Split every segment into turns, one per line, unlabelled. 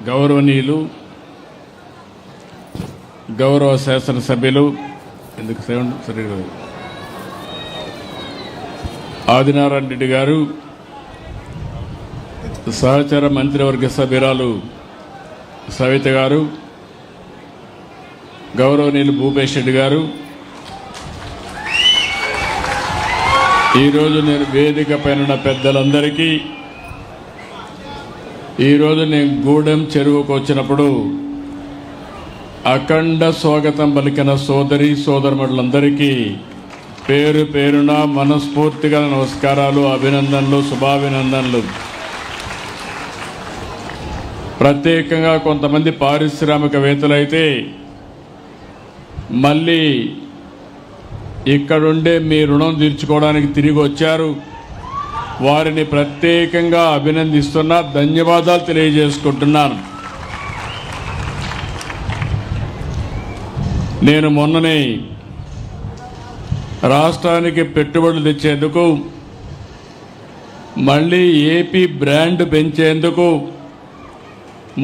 గౌరవనీయులు గౌరవ శాసనసభ్యులు ఎందుకు సరిగ్గా ఆదినారాయణ రెడ్డి గారు, సహచర మంత్రివర్గ సభ్యురాలు సవిత గారు, గౌరవనీయులు భూపేష్ రెడ్డి గారు, ఈరోజు నేను వేదిక పైన పెద్దలందరికీ, ఈరోజు నేను గూడెం చెరువుకు వచ్చినప్పుడు అఖండ స్వాగతం పలికిన సోదరి సోదరులందరికీ పేరు పేరున మనస్ఫూర్తిగా నమస్కారాలు, అభినందనలు, శుభాభినందనలు. ప్రత్యేకంగా కొంతమంది పారిశ్రామికవేత్తలైతే మళ్ళీ ఇక్కడుండే మీ రుణం తీర్చుకోవడానికి తిరిగి వచ్చారు. వారిని ప్రత్యేకంగా అభినందిస్తున్నా, ధన్యవాదాలు తెలియజేసుకుంటున్నాను. నేను మొన్ననే రాష్ట్రానికి పెట్టుబడులు తెచ్చేందుకు, మళ్ళీ ఏపీ బ్రాండ్ పెంచేందుకు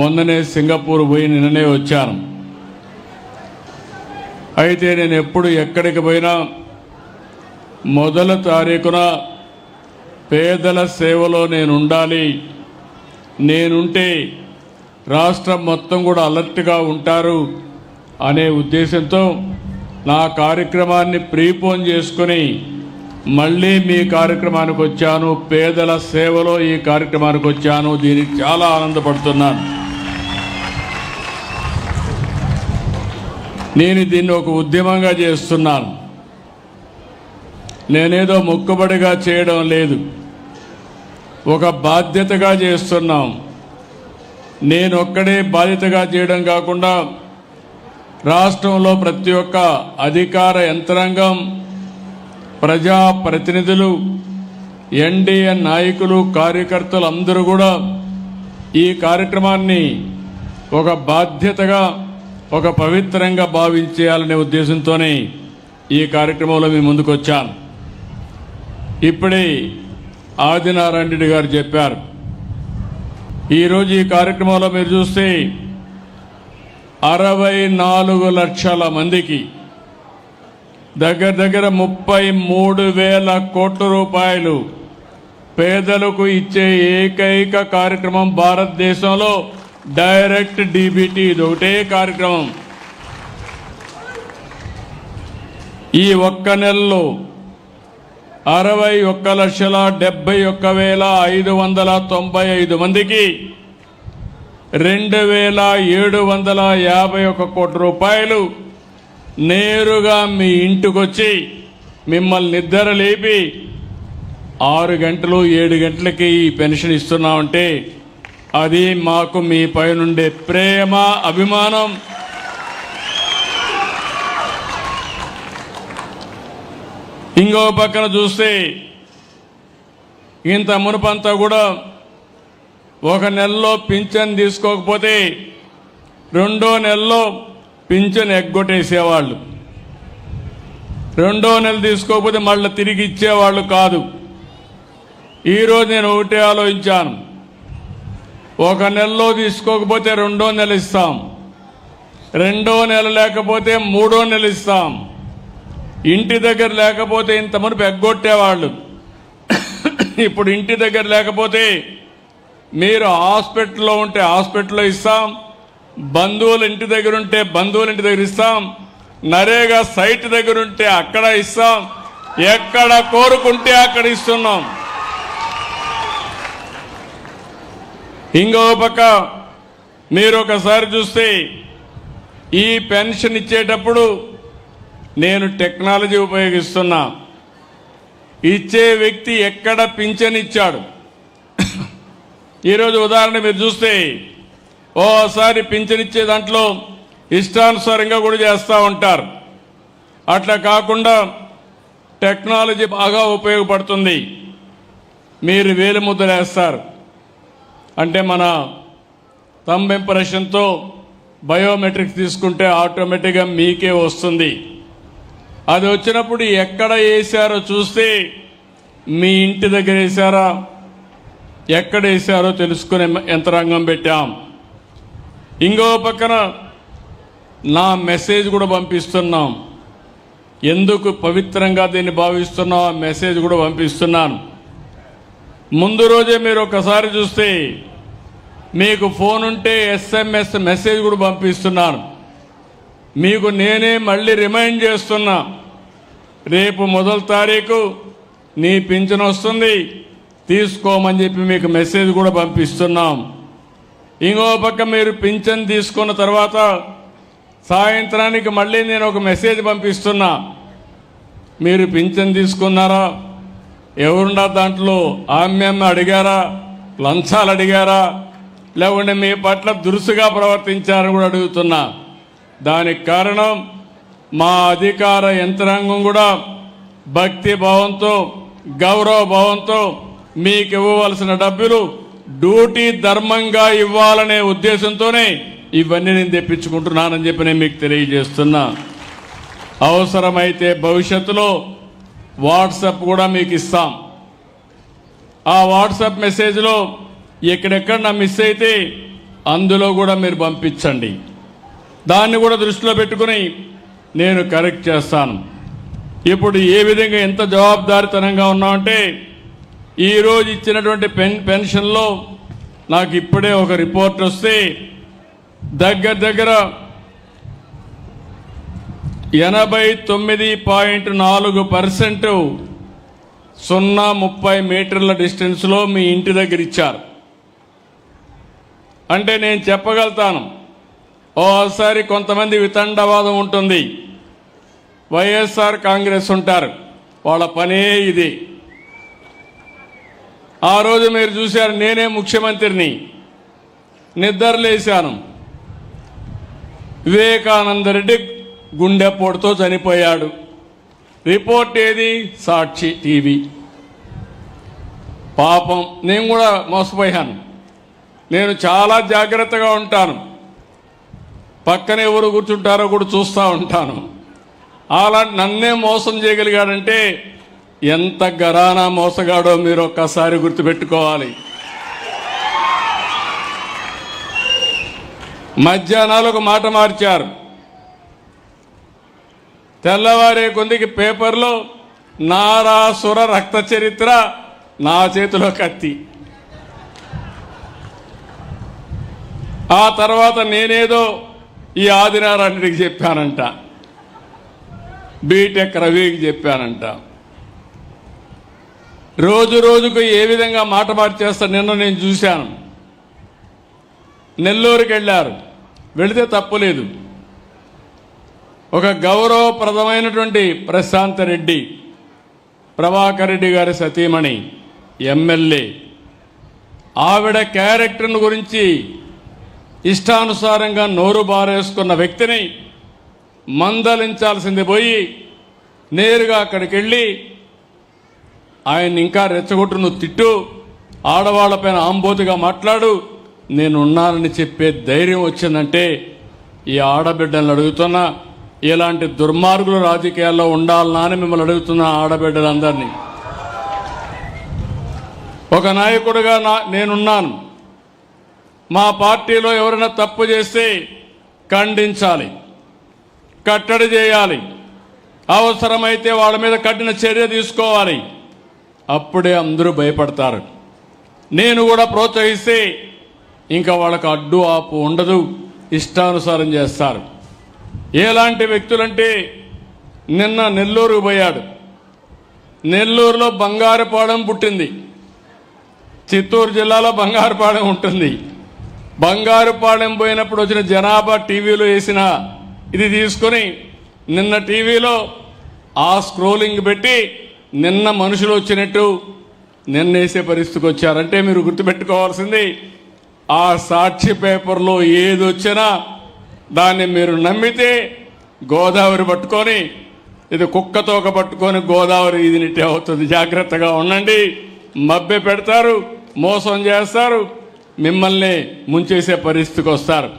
మొన్ననే సింగపూర్ పోయి నిన్ననే వచ్చాను. అయితే నేను ఎప్పుడు ఎక్కడికి పోయినా మొదటి తారీఖున పేదల సేవలో నేను ఉండాలి, నేనుంటే రాష్ట్రం మొత్తం కూడా అలర్ట్గా ఉంటారు అనే ఉద్దేశంతో నా కార్యక్రమాన్ని ప్రీపోన్ చేసుకుని మళ్ళీ మీ కార్యక్రమానికి వచ్చాను. పేదల సేవలో ఈ కార్యక్రమానికి వచ్చాను. దీనికి చాలా ఆనందపడుతున్నాను. నేను దీన్ని ఒక ఉద్యమంగా చేస్తున్నాను. నేనేదో మొక్కుబడిగా చేయడం లేదు, ఒక బాధ్యతగా చేస్తున్నాం. నేనొక్కడే బాధ్యతగా చేయడం కాకుండా రాష్ట్రంలో ప్రతి ఒక్క అధికార యంత్రాంగం, ప్రజాప్రతినిధులు, ఎన్డీఏ నాయకులు, కార్యకర్తలు అందరూ కూడా ఈ కార్యక్రమాన్ని ఒక బాధ్యతగా, ఒక పవిత్రంగా భావించేయాలనే ఉద్దేశంతోనే ఈ కార్యక్రమంలో మీ ముందుకు వచ్చాను. ఇప్పుడే ఆదినారాయణ రెడ్డి గారు చెప్పారు, ఈరోజు ఈ కార్యక్రమంలో మీరు చూస్తే 64 లక్షల మందికి దగ్గర 33,000 కోట్ల రూపాయలు పేదలకు ఇచ్చే ఏకైక కార్యక్రమం భారతదేశంలో డైరెక్ట్ డీబీటీ. ఇది ఒకటే కార్యక్రమం. ఈ ఒక్క నెలలో 61,71,595 మందికి 2,751 కోట్ల రూపాయలు నేరుగా మీ ఇంటికొచ్చి మిమ్మల్ని నిద్ర లేపి 6 గంటలు 7 గంటలకి ఈ పెన్షన్ ఇస్తున్నామంటే అది మాకు మీ పైనుండే ప్రేమ, అభిమానం. ఇంకో పక్కన చూస్తే ఇంత మునుపంతా కూడా ఒక నెలలో పింఛన్ తీసుకోకపోతే 2వ నెలలో పింఛన్ ఎగ్గొట్టేసేవాళ్ళు. 2వ నెల తీసుకోకపోతే మళ్ళీ తిరిగి ఇచ్చేవాళ్ళు కాదు. ఈరోజు నేను ఒకటే ఆలోచించాను, ఒక నెలలో తీసుకోకపోతే 2వ నెల ఇస్తాం, 2వ నెల లేకపోతే 3వ నెల ఇస్తాం. ఇంటి దగ్గర లేకపోతే ఇంత మునుపు ఎగ్గొట్టేవాళ్ళు. ఇప్పుడు ఇంటి దగ్గర లేకపోతే మీరు హాస్పిటల్లో ఉంటే హాస్పిటల్లో ఇస్తాం, బంధువులు ఇంటి దగ్గర ఉంటే బంధువుల ఇంటి దగ్గర ఇస్తాం, నరేగా సైట్ దగ్గర ఉంటే అక్కడ ఇస్తాం, ఎక్కడ కోరుకుంటే అక్కడ ఇస్తున్నాం. ఇంకో పక్క మీరు ఒకసారి చూస్తే ఈ పెన్షన్ ఇచ్చేటప్పుడు నేను టెక్నాలజీ ఉపయోగిస్తున్నా. ఇచ్చే వ్యక్తి ఎక్కడ పింఛన్ ఇచ్చాడు. ఈరోజు ఉదాహరణ మీరు చూస్తే ఓసారి పింఛన్ ఇచ్చే దాంట్లో ఇష్టానుసారంగా కూడా చేస్తూ ఉంటారు. అట్లా కాకుండా టెక్నాలజీ బాగా ఉపయోగపడుతుంది. మీరు వేలిముద్ర వేస్తారు అంటే మన థంబ్ ఇంప్రెషన్తో బయోమెట్రిక్స్ తీసుకుంటే ఆటోమేటిక్గా మీకే వస్తుంది. అది వచ్చినప్పుడు ఎక్కడ వేశారో చూస్తే మీ ఇంటి దగ్గర వేశారా, ఎక్కడ వేశారో తెలుసుకునే యంత్రాంగం పెట్టాం. ఇంకో పక్కన నా మెసేజ్ కూడా పంపిస్తున్నాం. ఎందుకు పవిత్రంగా దీన్ని భావిస్తున్నాం ఆ మెసేజ్ కూడా పంపిస్తున్నాను. ముందు రోజే మీరు ఒకసారి చూస్తే మీకు ఫోన్ ఉంటే SMS మెసేజ్ కూడా పంపిస్తున్నాను. మీకు నేనే మళ్ళీ రిమైండ్ చేస్తున్నా, రేపు మొదటి తారీఖు నీ పింఛన్ వస్తుంది తీసుకోమని చెప్పి మీకు మెసేజ్ కూడా పంపిస్తున్నాం. ఇంకో పక్క మీరు పింఛన్ తీసుకున్న తర్వాత సాయంత్రానికి మళ్ళీ నేను ఒక మెసేజ్ పంపిస్తున్నా, మీరు పింఛన్ తీసుకున్నారా, ఎవరున్నా దాంట్లో ఆమ్యం అడిగారా, లంచాలు అడిగారా, లేకుంటే మీ పట్ల దురుసుగా ప్రవర్తించారని కూడా అడుగుతున్నా. దానికి కారణం మా అధికార యంత్రాంగం కూడా భక్తి భావంతో గౌరవ భావంతో మీకు ఇవ్వవలసిన డబ్బులు డ్యూటీ ధర్మంగా ఇవ్వాలనే ఉద్దేశంతోనే ఇవన్నీ నేను తెప్పించుకుంటున్నానని చెప్పి నేను మీకు తెలియజేస్తున్నా. అవసరమైతే భవిష్యత్తులో వాట్సాప్ కూడా మీకు ఇస్తాం. ఆ వాట్సాప్ మెసేజ్లో ఎక్కడెక్కడ నా మిస్ అయితే అందులో కూడా మీరు పంపించండి. దాన్ని కూడా దృష్టిలో పెట్టుకుని నేను కరెక్ట్ చేస్తాను. ఇప్పుడు ఏ విధంగా ఎంత జవాబుదారీతనంగా ఉన్నామంటే ఈరోజు ఇచ్చినటువంటి పెన్షన్లో నాకు ఇప్పుడే ఒక రిపోర్ట్ వస్తే దగ్గర 89.4% 0.30 మీటర్ల డిస్టెన్స్లో మీ ఇంటి దగ్గర ఇచ్చారు. అంటే నేను చెప్పగలుగుతాను, ఓసారి కొంతమంది వితండవాదం ఉంటుంది, వైఎస్ఆర్ కాంగ్రెస్ ఉంటారు, వాళ్ళ పనే ఇది. ఆ రోజు మీరు చూశారు, నేనే ముఖ్యమంత్రిని, నిద్రలేశాను, వివేకానంద రెడ్డి గుండెపోటుతో చనిపోయాడు. రిపోర్ట్ ఏది? సాక్షి టీవీ. పాపం నేను కూడా మోసపోయాను. నేను చాలా జాగ్రత్తగా ఉంటాను, పక్కన ఎవరు కూర్చుంటారో కూడా చూస్తూ ఉంటాను. అలాంటి నన్నే మోసం చేయగలిగాడంటే ఎంత గరానా మోసగాడో మీరు ఒక్కసారి గుర్తుపెట్టుకోవాలి. మధ్యాహ్నాలు ఒక మాట మార్చారు, తెల్లవారే కొందికి పేపర్లో నారాసుర రక్త చరిత్ర, నా చేతిలో కత్తి. ఆ తర్వాత నేనేదో ఈ ఆదినారాయణకి చెప్పానంట, బీటెక్ రవికి చెప్పానంట. రోజు రోజుకు ఏ విధంగా మాట మార్చేస్తా నిన్న నేను చూశాను. నెల్లూరుకి వెళ్ళారు, వెళితే తప్పులేదు. ఒక గౌరవప్రదమైనటువంటి ప్రశాంత్ రెడ్డి, ప్రభాకర్ రెడ్డి గారి సతీమణి, ఎమ్మెల్యే, ఆవిడ క్యారెక్టర్ను గురించి ఇష్టానుసారంగా నోరు బారేసుకున్న వ్యక్తిని మందలించాల్సింది పోయి నేరుగా అక్కడికి వెళ్ళి ఆయన ఇంకా రెచ్చగొట్టు, నువ్వు తిట్టు, ఆడవాళ్లపైన ఆంబోతుగా మాట్లాడు, నేనున్నానని చెప్పే ధైర్యం వచ్చిందంటే ఈ ఆడబిడ్డలను అడుగుతున్నా, ఇలాంటి దుర్మార్గులు రాజకీయాల్లో ఉండాలనా అని మిమ్మల్ని అడుగుతున్నా. ఆడబిడ్డలందరినీ ఒక నాయకుడిగా నేనున్నాను. మా పార్టీలో ఎవరైనా తప్పు చేస్తే ఖండించాలి, కట్టడి చేయాలి, అవసరమైతే వాళ్ళ మీద కఠిన చర్య తీసుకోవాలి. అప్పుడే అందరూ భయపడతారు. నేను కూడా ప్రోత్సహిస్తే ఇంకా వాళ్ళకు అడ్డు ఆపు ఉండదు, ఇష్టానుసారం చేస్తారు. ఎలాంటి వ్యక్తులంటే నిన్న నెల్లూరు పోయాడు. నెల్లూరులో బంగారుపాలెం పుట్టింది, చిత్తూరు జిల్లాలో బంగారుపాలెం ఉంటుంది. బంగారుపాలెం పోయినప్పుడు వచ్చిన జనాభా టీవీలో వేసిన ఇది తీసుకొని నిన్న టీవీలో ఆ స్క్రోలింగ్ పెట్టి నిన్న మనుషులు వచ్చినట్టు నిన్న వేసే పరిస్థితికి వచ్చారంటే మీరు గుర్తుపెట్టుకోవాల్సింది, ఆ సాక్షి పేపర్లో ఏది వచ్చినా దాన్ని మీరు నమ్మితే గోదావరి పట్టుకొని, ఇది కుక్కతోక పట్టుకొని గోదావరి ఇదినిట్టే అవుతుంది. జాగ్రత్తగా ఉండండి. మభ్య పెడతారు, మోసం చేస్తారు, మిమ్మల్ని ముంచేసే పరిస్థితికి వస్తారు.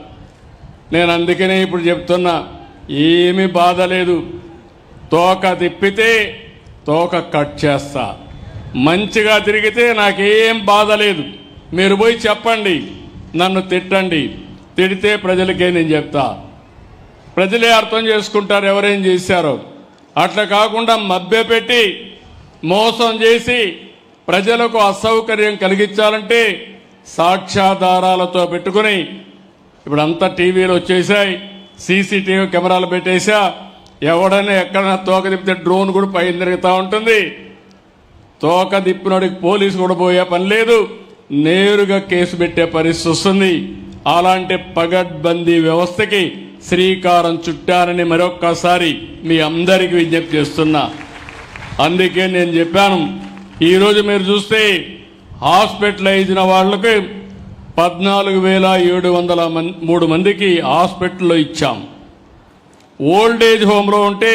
నేను అందుకనే ఇప్పుడు చెప్తున్నా, ఏమీ బాధ లేదు, తోక తిప్పితే తోక కట్ చేస్తా. మంచిగా తిరిగితే నాకేం బాధ లేదు. మీరు పోయి చెప్పండి, నన్ను తిట్టండి, తిడితే ప్రజలకే నేను చెప్తా. ప్రజలే అర్థం చేసుకుంటారు ఎవరేం చేశారో. అట్లా కాకుండా మభ్యపెట్టి మోసం చేసి ప్రజలకు అసౌకర్యం కలిగించాలంటే సాక్ష్యాధారాలతో పెట్టుకుని, ఇప్పుడంతా టీవీలు వచ్చేసాయి, సీసీటీవీ కెమెరాలు పెట్టేసా, ఎవడైనా ఎక్కడైనా తోక తిప్పితే డ్రోన్ కూడా పైన తిరుగుతూ ఉంటుంది. తోక తిప్పినోడికి పోలీసు కూడా పోయే పని లేదు, నేరుగా కేసు పెట్టే పరిస్థితి వస్తుంది. అలాంటి పగడ్బందీ వ్యవస్థకి శ్రీకారం చుట్టారని మరొక్కసారి మీ అందరికీ విజ్ఞప్తి చేస్తున్నా. అందుకే నేను చెప్పాను, ఈరోజు మీరు చూస్తే హాస్పిటలైజ్ అయిన వాళ్ళకి 14,703 మందికి హాస్పిటల్లో ఇచ్చాం. ఓల్డేజ్ హోమ్లో ఉంటే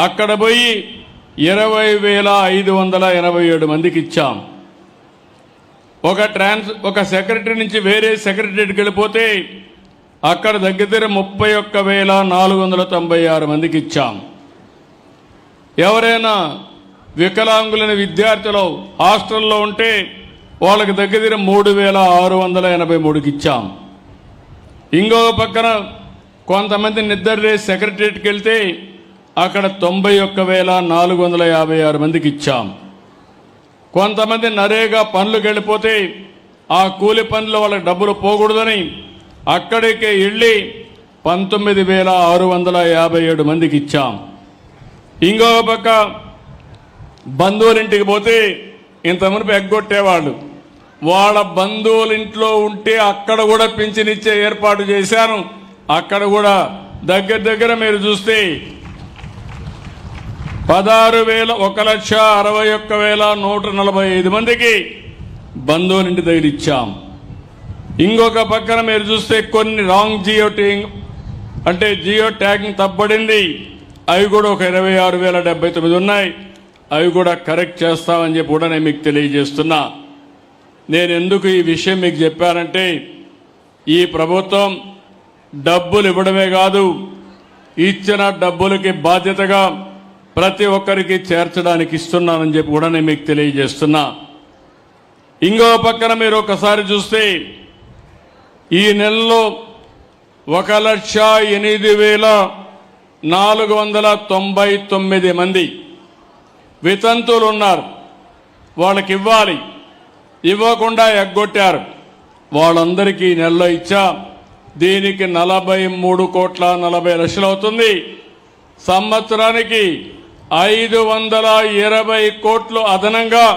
అక్కడ పోయి 20,587 మందికి ఇచ్చాం. ఒక సెక్రటరీ నుంచి వేరే సెక్రటరీకి వెళ్ళిపోతే అక్కడ దగ్గర 31,496 మందికి ఇచ్చాం. ఎవరైనా వికలాంగులైన విద్యార్థులు హాస్టల్లో ఉంటే వాళ్ళకి దగ్గర 3,683కి ఇచ్చాం. ఇంకో పక్కన కొంతమంది నిద్ర సెక్రటరీకి వెళ్తే అక్కడ 91,456 మందికి ఇచ్చాం. కొంతమంది నరేగా పనులకు వెళ్ళిపోతే ఆ కూలి పనులు వాళ్ళకి డబ్బులు పోకూడదని అక్కడికి వెళ్ళి 19,657 మందికి ఇచ్చాం. ఇంకో పక్క బంధువులింటికి పోతే ఇంతమంది ఎగ్గొట్టేవాళ్ళు, వాళ్ళ బంధువులింట్లో ఉంటే అక్కడ కూడా పింఛనిచ్చే ఏర్పాటు చేశాను. అక్కడ కూడా దగ్గర మీరు చూస్తే 1,61,61,145 మందికి బంధువులింటి దగ్గర ఇచ్చాం. ఇంకొక పక్కన మీరు చూస్తే కొన్ని రాంగ్ జియో ట్యాగింగ్ తప్పబడింది, అవి కూడా ఒక 26,079 ఉన్నాయి. అవి కూడా కరెక్ట్ చేస్తామని చెప్పి కూడా నేను మీకు తెలియజేస్తున్నా. నేను ఎందుకు ఈ విషయం మీకు చెప్పానంటే, ఈ ప్రభుత్వం డబ్బులు ఇవ్వడమే కాదు, ఇచ్చిన డబ్బులకి బాధ్యతగా ప్రతి ఒక్కరికి చేర్చడానికి ఇస్తున్నానని చెప్పి కూడా నేను మీకు తెలియజేస్తున్నా. ఇంకో పక్కన మీరు ఒకసారి చూస్తే ఈ నెలలో 1,08,499 మంది వితంతువులు ఉన్నారు. వాళ్ళకి ఇవ్వాలి, ఇవ్వకుండా ఎగ్గొట్టారు. వాళ్ళందరికీ నెలలో ఇచ్చా. దీనికి 43,40,00,000 అవుతుంది. సంవత్సరానికి 520 కోట్లు అదనంగా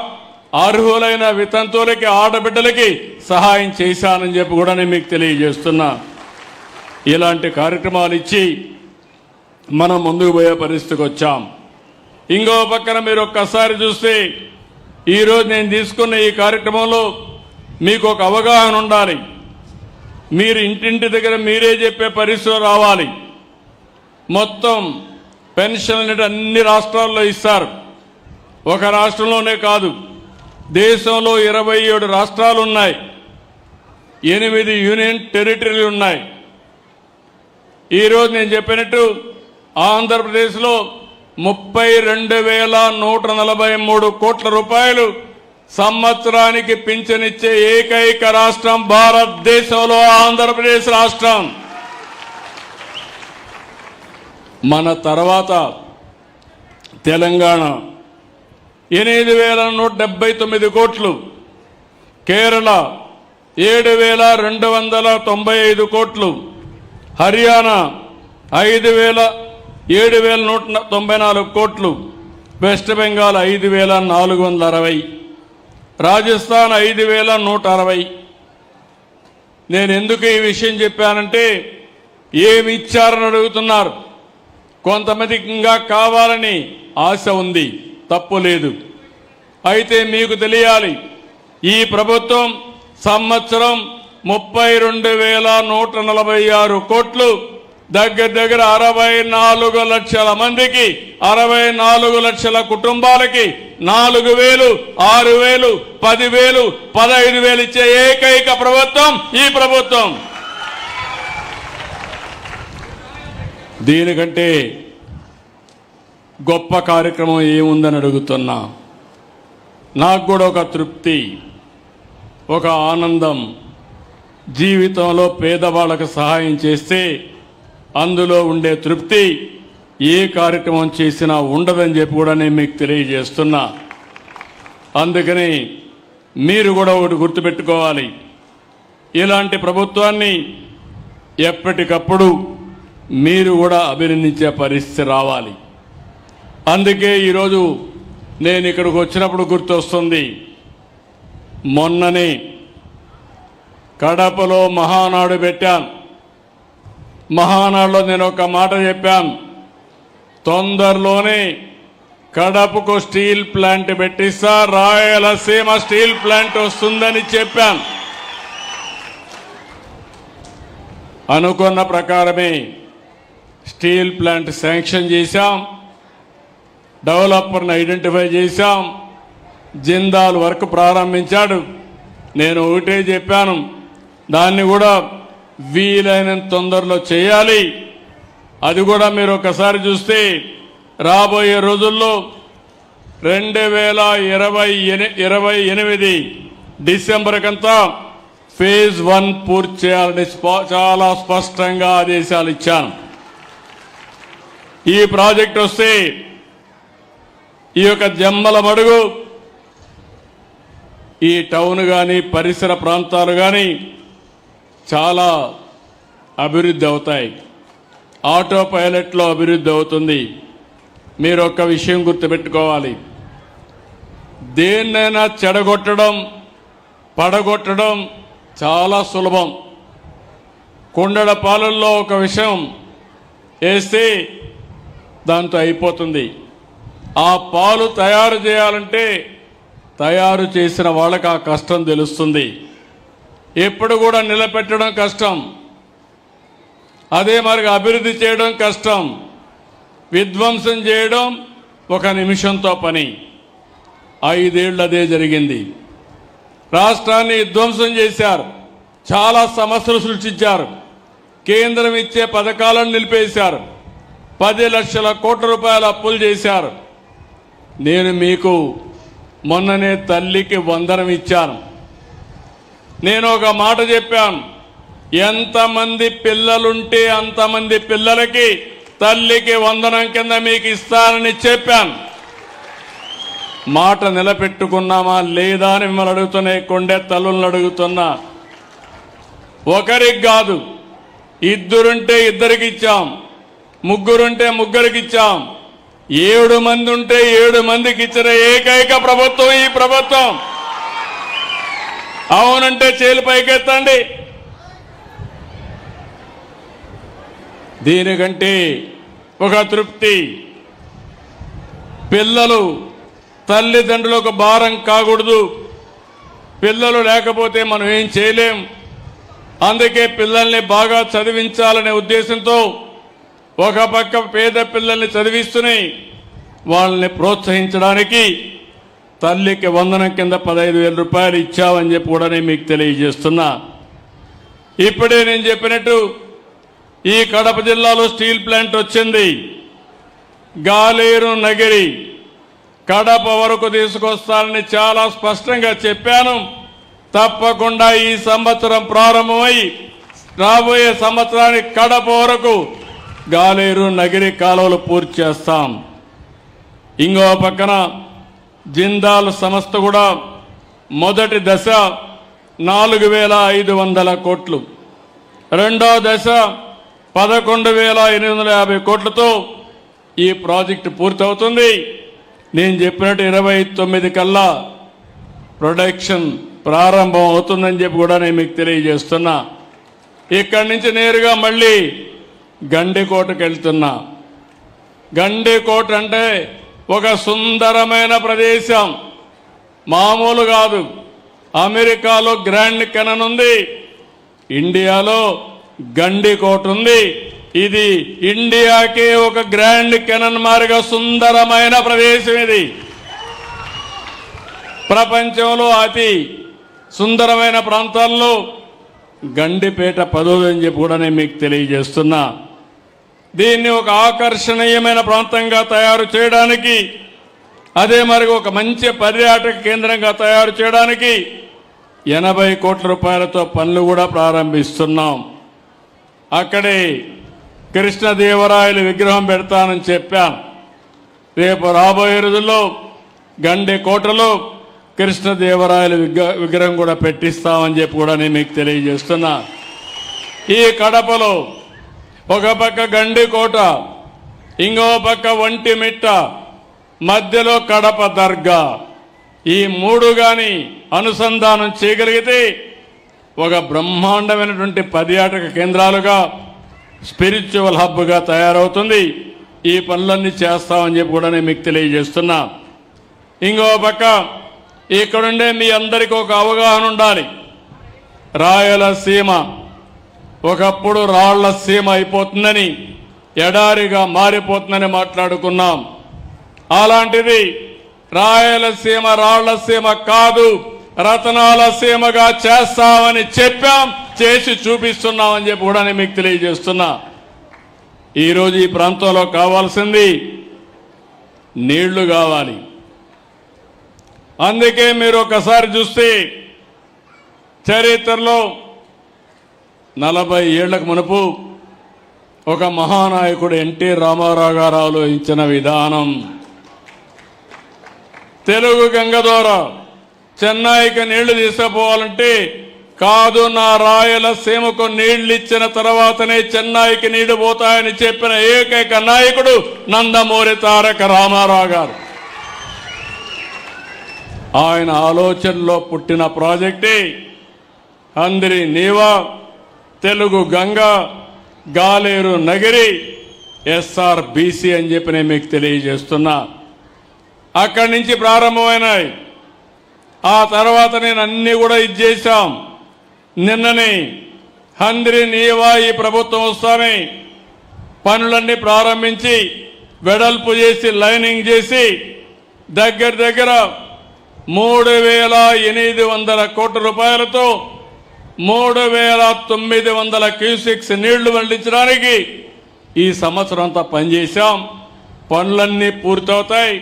అర్హులైన వితంతువులకి, ఆడబిడ్డలకి సహాయం చేశానని చెప్పి కూడా నేను మీకు తెలియజేస్తున్నా. ఇలాంటి కార్యక్రమాలు ఇచ్చి మనం ముందుకు పోయే పరిస్థితికి వచ్చాం. ఇంకో పక్కన మీరు ఒక్కసారి చూస్తే ఈరోజు నేను తీసుకున్న ఈ కార్యక్రమంలో మీకు ఒక అవగాహన ఉండాలి. మీరు ఇంటింటి దగ్గర మీరే చెప్పే పరిస్థితులు రావాలి. మొత్తం పెన్షన్లు అన్ని రాష్ట్రాల్లో ఇస్తారు. ఒక రాష్ట్రంలోనే కాదు, దేశంలో 27 రాష్ట్రాలు ఉన్నాయి, 8 యూనియన్ టెరిటరీలు ఉన్నాయి. ఈరోజు నేను చెప్పినట్టు ఆంధ్రప్రదేశ్లో 32,143 కోట్ల రూపాయలు సంవత్సరానికి పింఛనిచ్చే ఏకైక రాష్ట్రం భారతదేశంలో ఆంధ్రప్రదేశ్ రాష్ట్రం. మన తర్వాత తెలంగాణ 8,179 కోట్లు, కేరళ 7,295 కోట్లు, హర్యానా 7,194 కోట్లు, వెస్ట్ బెంగాల్ 5,460, రాజస్థాన్ 5,160. నేను ఎందుకు ఈ విషయం చెప్పానంటే, ఏమి ఇచ్చారని అడుగుతున్నారు. కొంతమందికి ఇంకా కావాలని ఆశ ఉంది, తప్పు లేదు. అయితే మీకు తెలియాలి, ఈ ప్రభుత్వం సంవత్సరం 32,146 కోట్లు, దగ్గర 64 లక్షల మందికి, 64 లక్షల కుటుంబాలకి 4,000, 6,000, 10,000, 15,000 ఇచ్చే ఏకైక ప్రభుత్వం ఈ ప్రభుత్వం. దీనికంటే గొప్ప కార్యక్రమం ఏముందని అడుగుతున్నా. నాకు కూడా ఒక తృప్తి, ఒక ఆనందం. జీవితంలో పేదవాళ్ళకు సహాయం చేస్తే అందులో ఉండే తృప్తి ఏ కార్యక్రమం చేసినా ఉండదని చెప్పి కూడా నేను మీకు తెలియజేస్తున్నా. అందుకని మీరు కూడా ఒకటి గుర్తుపెట్టుకోవాలి, ఇలాంటి ప్రభుత్వాన్ని ఎప్పటికప్పుడు మీరు కూడా అభినందించే పరిస్థితి రావాలి. అందుకే ఈరోజు నేను ఇక్కడికి వచ్చినప్పుడు గుర్తొస్తుంది, మొన్ననే కడపలో మహానాడు పెట్టాను. మహానాడులో నేను ఒక మాట చెప్పాను, తొందరలోనే కడపకు స్టీల్ ప్లాంట్ పెట్టిస్తా, రాయలసీమ స్టీల్ ప్లాంట్ వస్తుందని చెప్పాను. అనుకున్న ప్రకారమే స్టీల్ ప్లాంట్ శాంక్షన్ చేశాం, డెవలపర్ని ఐడెంటిఫై చేశాం, జిందాల్ వర్క్ ప్రారంభించాడు. నేను ఒకటే చెప్పాను, దాన్ని కూడా వీలైనంత తొందరలో చేయాలి. అది కూడా మీరు ఒకసారి చూస్తే రాబోయే రోజుల్లో 2028 డిసెంబర్ కంతా ఫేజ్ 1 పూర్తి చేయాలని చాలా స్పష్టంగా ఆదేశాలు ఇచ్చాను. ఈ ప్రాజెక్ట్ వస్తే ఈ యొక్క జమ్మల మడుగు, ఈ టౌన్ కానీ పరిసర ప్రాంతాలు కానీ చాలా అభివృద్ధి అవుతాయి. ఆటో పైలట్లో అభివృద్ధి అవుతుంది. మీరు ఒక్క విషయం గుర్తుపెట్టుకోవాలి, దేన్నైనా చెడగొట్టడం, పడగొట్టడం చాలా సులభం. కుండల పాలల్లో ఒక విషయం వేస్తే దాంతో అయిపోతుంది. ఆ పాలు తయారు చేయాలంటే తయారు చేసిన వాళ్ళకి ఆ కష్టం తెలుస్తుంది. ఎప్పుడు కూడా నిలబెట్టడం కష్టం, అదే మరి అభివృద్ధి చేయడం కష్టం, విధ్వంసం చేయడం ఒక నిమిషంతో పని. 5 ఏళ్ళు అదే జరిగింది. రాష్ట్రాన్ని విధ్వంసం చేశారు, చాలా సమస్యలు సృష్టించారు, కేంద్రం ఇచ్చే పథకాలను నిలిపేశారు, 10 లక్షల కోట్ల రూపాయల అప్పులు చేశారు. నేను మీకు మొన్ననే తల్లికి వందనం ఇచ్చాను. నేను ఒక మాట చెప్పాను, ఎంతమంది పిల్లలుంటే అంతమంది పిల్లలకి తల్లికి వందనం కింద మీకు ఇస్తానని చెప్పాను. మాట నిలబెట్టుకున్నామా లేదా అని మిమ్మల్ని అడుగుతున్నా, కొండే తల్లులను అడుగుతున్నా. ఒకరికి కాదు, ఇద్దరుంటే ఇద్దరికి ఇచ్చాం, ముగ్గురుంటే ముగ్గురికి ఇచ్చాం, 7 మంది ఉంటే 7 మందికి ఇచ్చిన ఏకైక ప్రభుత్వం ఈ ప్రభుత్వం. అవునంటే చేలు పైకెత్తండి. దీనికంటే ఒక తృప్తి, పిల్లలు తల్లిదండ్రులకు భారం కాకూడదు. పిల్లలు లేకపోతే మనం ఏం చేయలేం. అందుకే పిల్లల్ని బాగా చదివించాలనే ఉద్దేశంతో ఒక పక్క పేద పిల్లల్ని చదివిస్తూనే వాళ్ళని ప్రోత్సహించడానికి తల్లికి వందనం కింద 15,000 రూపాయలు ఇచ్చామని చెప్పి కూడా నేను మీకు తెలియజేస్తున్నా. ఇప్పుడే నేను చెప్పినట్టు ఈ కడప జిల్లాలో స్టీల్ ప్లాంట్ వచ్చింది. గాలేరు నగిరి కడప వరకు తీసుకొస్తానని చాలా స్పష్టంగా చెప్పాను. తప్పకుండా ఈ సంవత్సరం ప్రారంభమై రాబోయే సంవత్సరానికి కడప వరకు గాలేరు నగిరి కాలువలు పూర్తి చేస్తాం. ఇంకో పక్కన జిందాల్ సంస్థ కూడా మొదటి దశ 4,500 కోట్లు, రెండో దశ 11,850 కోట్లతో ఈ ప్రాజెక్టు పూర్తవుతుంది. నేను చెప్పినట్టు 29 కల్లా ప్రొడక్షన్ ప్రారంభం అవుతుందని చెప్పి కూడా నేను మీకు తెలియజేస్తున్నా. ఇక్కడి నుంచి నేరుగా మళ్ళీ గండికోటకు వెళ్తున్నా. గండికోట అంటే ఒక సుందరమైన ప్రదేశం, మామూలు కాదు. అమెరికాలో గ్రాండ్ కెనన్ ఉంది, ఇండియాలో గండికోట ఉంది. ఇది ఇండియాకే ఒక గ్రాండ్ కెనన్ మారిగా సుందరమైన ప్రదేశం. ఇది ప్రపంచంలో అతి సుందరమైన ప్రాంతాల్లో గండిపేట 10వ అని చెప్పి కూడా నేను మీకు తెలియజేస్తున్నా. దీన్ని ఒక ఆకర్షణీయమైన ప్రాంతంగా తయారు చేయడానికి అదే మరి ఒక మంచి పర్యాటక కేంద్రంగా తయారు చేయడానికి 80 కోట్ల రూపాయలతో పనులు కూడా ప్రారంభిస్తున్నాం. అక్కడే కృష్ణదేవరాయలు విగ్రహం పెడతానని చెప్పాను. రేపు రాబోయే రోజుల్లో గండికోటలో కృష్ణదేవరాయలు విగ్రహం కూడా పెట్టిస్తామని చెప్పి కూడా నేను మీకు తెలియజేస్తున్నా. ఈ కడపలో ఒక పక్క గండికోట, ఇంకో పక్క ఒంటిమిట్ట, మధ్యలో కడప దర్గా, ఈ మూడు గాని అనుసంధానం చేయగలిగితే ఒక బ్రహ్మాండమైనటువంటి పర్యాటక కేంద్రాలుగా, స్పిరిచువల్ హబ్గా తయారవుతుంది. ఈ పనులన్నీ చేస్తామని చెప్పి కూడా నేను మీకు తెలియజేస్తున్నా. ఇంకో పక్క ఇక్కడుండే మీ అందరికీ ఒక అవగాహన ఉండాలి. రాయలసీమ ఒకప్పుడు రాళ్ల సీమ అయిపోతుందని, ఎడారిగా మారిపోతుందని మాట్లాడుకున్నాం. అలాంటిది రాయలసీమ రాళ్ల సీమ కాదు, రతనాల సీమగా చేస్తామని చెప్పాం, చేసి చూపిస్తున్నామని చెప్పి కూడా నేను మీకు తెలియజేస్తున్నా. ఈరోజు ఈ ప్రాంతంలో కావాల్సింది నీళ్లు కావాలి. అందుకే మీరు ఒకసారి చూస్తే చరిత్రలో 40 ఏళ్లకు మునుపు ఒక మహానాయకుడు ఎన్టీ రామారావు గారు ఆలోచించిన విధానం, తెలుగు గంగ ద్వారా చెన్నైకి నీళ్లు తీసుకుపోవాలంటే కాదు, నా రాయలసీమకు నీళ్లు ఇచ్చిన తర్వాతనే చెన్నైకి నీళ్లు పోతాయని చెప్పిన ఏకైక నాయకుడు నందమూరి తారక రామారావు గారు. ఆయన ఆలోచనలో పుట్టిన ప్రాజెక్టే అందరి నీవా, తెలుగు గంగ, గాలేరు నగిరి, SRBC అని చెప్పి నేను మీకు తెలియజేస్తున్నా. అక్కడి నుంచి ప్రారంభమైనాయి. ఆ తర్వాత నేను అన్ని కూడా ఇచ్చేశాం. నిన్ననే హంద్రి నీవా ఈ ప్రభుత్వం వస్తానే పనులన్నీ ప్రారంభించి వెడల్పు చేసి లైనింగ్ చేసి దగ్గర 3,800 కోట్ల రూపాయలతో 3,900 క్యూసెక్స్ నీళ్లు మళ్లించడానికి ఈ సంవత్సరం అంతా పనిచేశాం. పనులన్నీ పూర్తవుతాయి.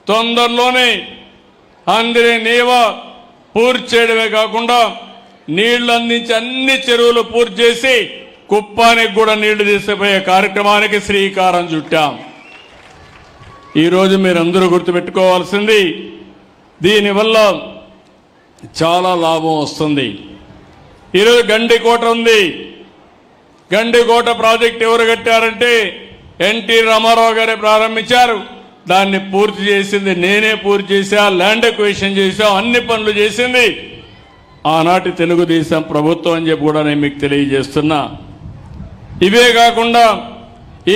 తొందరలోనే అందరి నీవా పూర్తి చేయడమే కాకుండా నీళ్లు అందించి అన్ని చెరువులు పూర్తి చేసి కుప్పానికి కూడా నీళ్లు తీసుకుపోయే కార్యక్రమానికి శ్రీకారం చుట్టాం. ఈరోజు మీరందరూ గుర్తుపెట్టుకోవాల్సింది, దీనివల్ల చాలా లాభం వస్తుంది. ఈరోజు గండికోట ఉంది. గండికోట ప్రాజెక్ట్ ఎవరు కట్టారంటే ఎన్టీ రామారావు గారే ప్రారంభించారు. దాన్ని పూర్తి చేసింది నేనే పూర్తి చేశా, ల్యాండ్ ఎక్విజిషన్ చేశాం, అన్ని పనులు చేసింది ఆనాటి తెలుగుదేశం ప్రభుత్వం అని చెప్పి కూడా నేను మీకు తెలియజేస్తున్నా. ఇవే కాకుండా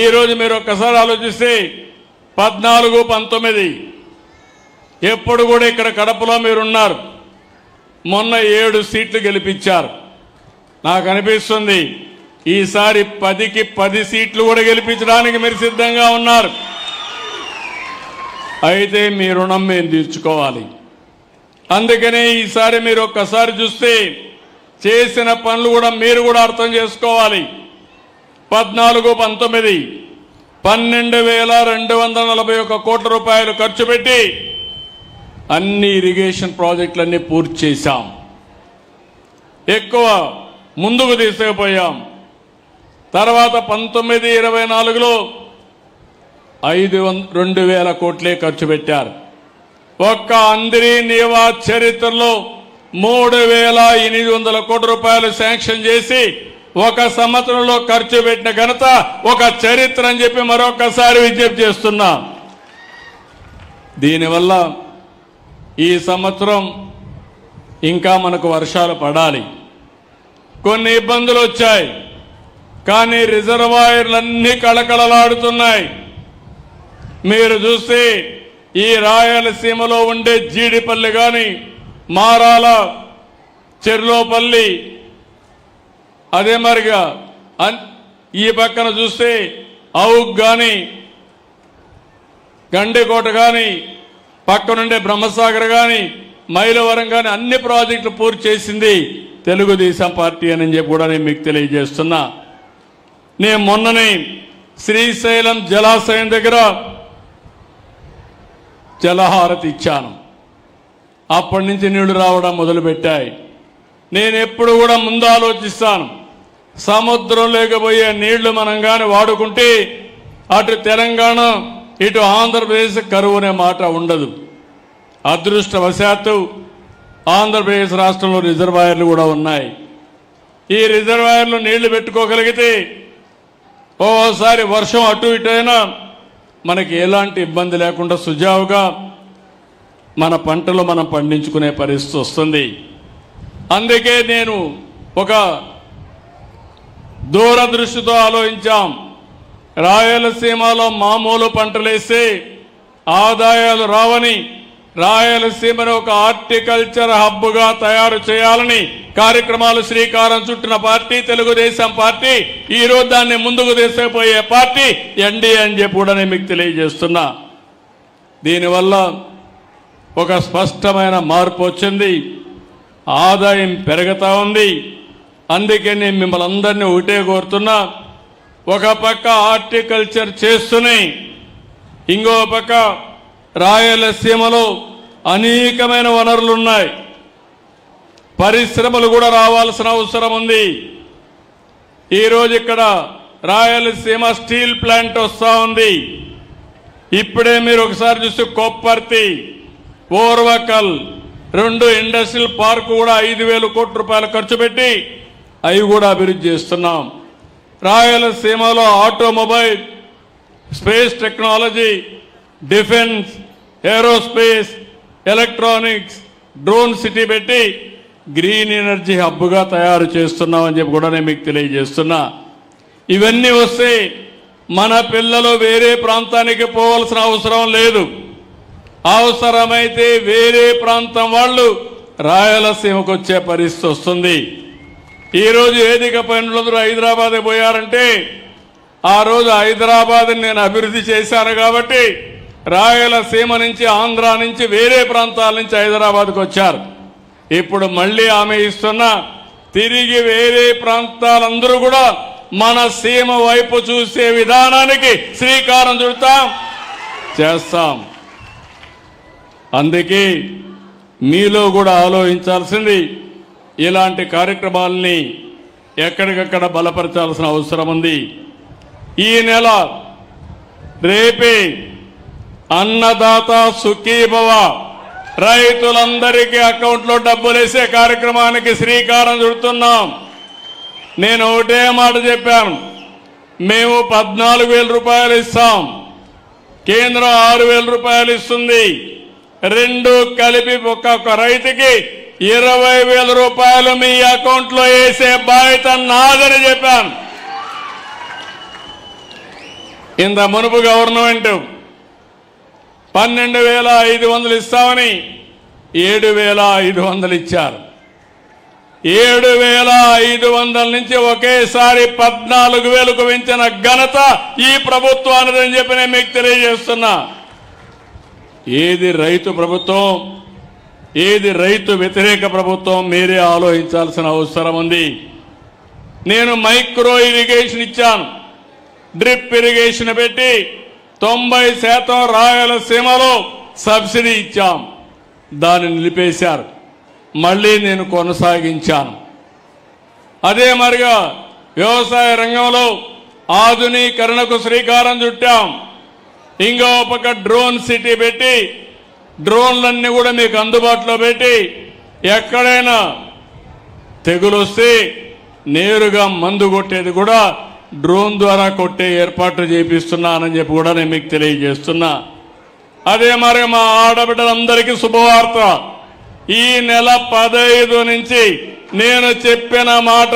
ఈరోజు మీరు ఒక్కసారి ఆలోచిస్తే 14, 19 ఎప్పుడు కూడా ఇక్కడ కడపలో మీరున్నారు. మొన్న 7 సీట్లు గెలిపించారు. నాకు అనిపిస్తుంది ఈసారి 10కి 10 సీట్లు కూడా గెలిపించడానికి మీరు సిద్ధంగా ఉన్నారు. అయితే మీ రుణం మేము తీర్చుకోవాలి. అందుకనే ఈసారి మీరు ఒక్కసారి చూస్తే చేసిన పనులు కూడా మీరు కూడా అర్థం చేసుకోవాలి. 14, 19 12,241 కోట్ల రూపాయలు ఖర్చు పెట్టి అన్ని ఇరిగేషన్ ప్రాజెక్టులన్నీ పూర్తి చేశాం. ఎక్కువ ముందుకు తీసుకుపోయాం. తర్వాత 19, 24లో 2,000 కోట్లే ఖర్చు పెట్టారు. ఒక్క అందరి నీవా చరిత్రలో 3,800 కోట్ల రూపాయలు శాంక్షన్ చేసి ఒక సంవత్సరంలో ఖర్చు పెట్టిన ఘనత ఒక చరిత్ర అని చెప్పి మరొకసారి విజ్ఞప్తి చేస్తున్నా. దీనివల్ల ఈ సంవత్సరం ఇంకా మనకు వర్షాలు పడాలి. కొన్ని ఇబ్బందులు వచ్చాయి, కానీ రిజర్వాయర్లన్నీ కళకళలాడుతున్నాయి. మీరు చూస్తే ఈ రాయలసీమలో ఉండే జీడిపల్లి కానీ, మారాల, చెర్లోపల్లి, అదే మరిగా ఈ పక్కన చూస్తే అవుక్ కానీ, గండికోట కానీ, పక్కనుండే బ్రహ్మసాగర్ కానీ, మైలవరం కానీ అన్ని ప్రాజెక్టులు పూర్తి చేసింది తెలుగుదేశం పార్టీ అని చెప్పి కూడా నేను మీకు తెలియజేస్తున్నా. నేను మొన్ననే శ్రీశైలం జలాశయం దగ్గర జలహారతి ఇచ్చాను. అప్పటి నుంచి నీళ్లు రావడం మొదలుపెట్టాయి. నేను ఎప్పుడు కూడా ముందు ఆలోచిస్తాను, సముద్రం లేకపోయే నీళ్లు మనం కానీ వాడుకుంటే అటు తెలంగాణ ఇటు ఆంధ్రప్రదేశ్ కరువు అనే మాట ఉండదు. అదృష్టవశాత్తు ఆంధ్రప్రదేశ్ రాష్ట్రంలో రిజర్వాయర్లు కూడా ఉన్నాయి. ఈ రిజర్వాయర్లు నీళ్లు పెట్టుకోగలిగితే ఓసారి వర్షం అటు ఇటు అయినా మనకి ఎలాంటి ఇబ్బంది లేకుండా సుజావుగా మన పంటలు మనం పండించుకునే పరిస్థితి వస్తుంది. అందుకే నేను ఒక దూరదృష్టితో ఆలోచించాం. రాయలసీమలో మామూలు పంటలేస్తే ఆదాయాలు రావని రాయలసీమను ఒక హార్టికల్చర్ హబ్గా తయారు చేయాలని కార్యక్రమాలు శ్రీకారం చుట్టిన పార్టీ తెలుగుదేశం పార్టీ. ఈరోజు దాన్ని ముందుకు తీసుకుపోయే పార్టీ ఎన్డీఏ అని చెప్పి కూడా నేను మీకు తెలియజేస్తున్నా. దీనివల్ల ఒక స్పష్టమైన మార్పు వచ్చింది. ఆదాయం పెరుగుతూ ఉంది. అందుకే నేను మిమ్మల్ని అందరినీ ఒకటే కోరుతున్నా, ఒక పక్క హార్టికల్చర్ చేస్తూనే ఇంకో పక్క రాయలసీమలో అనేకమైన వనరులు ఉన్నాయి. పరిశ్రమలు కూడా రావాల్సిన అవసరం ఉంది. ఈరోజు ఇక్కడ రాయలసీమ స్టీల్ ప్లాంట్ వస్తూ ఉంది. ఇప్పుడే మీరు ఒకసారి చూస్తే కొప్పర్తి, ఓర్వకల్ 2 ఇండస్ట్రియల్ పార్క్ కూడా 5,000 కోట్ల రూపాయలు ఖర్చు పెట్టి అవి కూడా అభివృద్ధి చేస్తున్నాం. రాయలసీమలో automobile, space technology, defence, aerospace, electronics, drone city పెట్టి గ్రీన్ ఎనర్జీ హబ్గా తయారు చేస్తున్నామని చెప్పి కూడా నేను మీకు తెలియజేస్తున్నా. ఇవన్నీ వస్తే మన పిల్లలు వేరే ప్రాంతానికి పోవాల్సిన అవసరం లేదు. అవసరమైతే వేరే ప్రాంతం వాళ్ళు రాయలసీమకు వచ్చే పరిస్థితి వస్తుంది. ఈరోజు వేదిక పైన హైదరాబాద్ పోయారంటే ఆ రోజు హైదరాబాద్ నేను అభివృద్ధి చేశాను కాబట్టి రాయలసీమ నుంచి, ఆంధ్ర నుంచి, వేరే ప్రాంతాల నుంచి హైదరాబాద్కు వచ్చారు. ఇప్పుడు మళ్ళీ ఆమె ఇస్తున్న తిరిగి వేరే ప్రాంతాలందరూ కూడా మన సీమ వైపు చూసే విధానానికి శ్రీకారం చుడతాం, చేస్తాం. అందుకే మీలో కూడా ఆలోచించాల్సింది ఇలాంటి కార్యక్రమాలని ఎక్కడికక్కడ బలపరచాల్సిన అవసరం ఉంది. ఈ నెల రేపే అన్నదాత సుఖీభవ, రైతులందరికీ అకౌంట్లో డబ్బులు వేసే కార్యక్రమానికి శ్రీకారం చుడుతున్నాం. నేను ఒకటే మాట చెప్పాను, మేము 14,000 రూపాయలు ఇస్తాం, కేంద్రం 6,000 రూపాయలు ఇస్తుంది. 2 కలిపి ఒక్కొక్క రైతుకి 20,000 రూపాయలు మీ అకౌంట్లో వేసే బాధ్యత నాదని చెప్పాను. ఇంత మునుపు గవర్నమెంట్ 12,500 ఇస్తామని 7,500 ఇచ్చారు. 7,500 నుంచి ఒకేసారి 14,000కు పెంచిన ఘనత ఈ ప్రభుత్వానిదని చెప్పి నేను మీకు తెలియజేస్తున్నా. ఏది రైతు ప్రభుత్వం, ఏది రైతు వ్యతిరేక ప్రభుత్వం మీరే ఆలోచించాల్సిన అవసరం ఉంది. నేను మైక్రో ఇరిగేషన్ ఇచ్చాను, డ్రిప్ ఇరిగేషన్ పెట్టి 90% రాయలసీమలో సబ్సిడీ ఇచ్చాం. దాన్ని నిలిపేశారు, మళ్ళీ నేను కొనసాగించాను. అదే మరిగా వ్యవసాయ రంగంలో ఆధునీకరణకు శ్రీకారం చుట్టాం. ఇంకో పక్క డ్రోన్ సిటీ పెట్టి డ్రోన్లన్నీ కూడా మీకు అందుబాటులో పెట్టి ఎక్కడైనా తెగులు వస్తే నేరుగా మందు కొట్టేది కూడా డ్రోన్ ద్వారా కొట్టే ఏర్పాట్లు చేపిస్తున్నానని చెప్పి కూడా నేను మీకు తెలియజేస్తున్నా. అదే మరి మా ఆడబిడ్డలందరికీ శుభవార్త, ఈ నెల 15 నుంచి నేను చెప్పిన మాట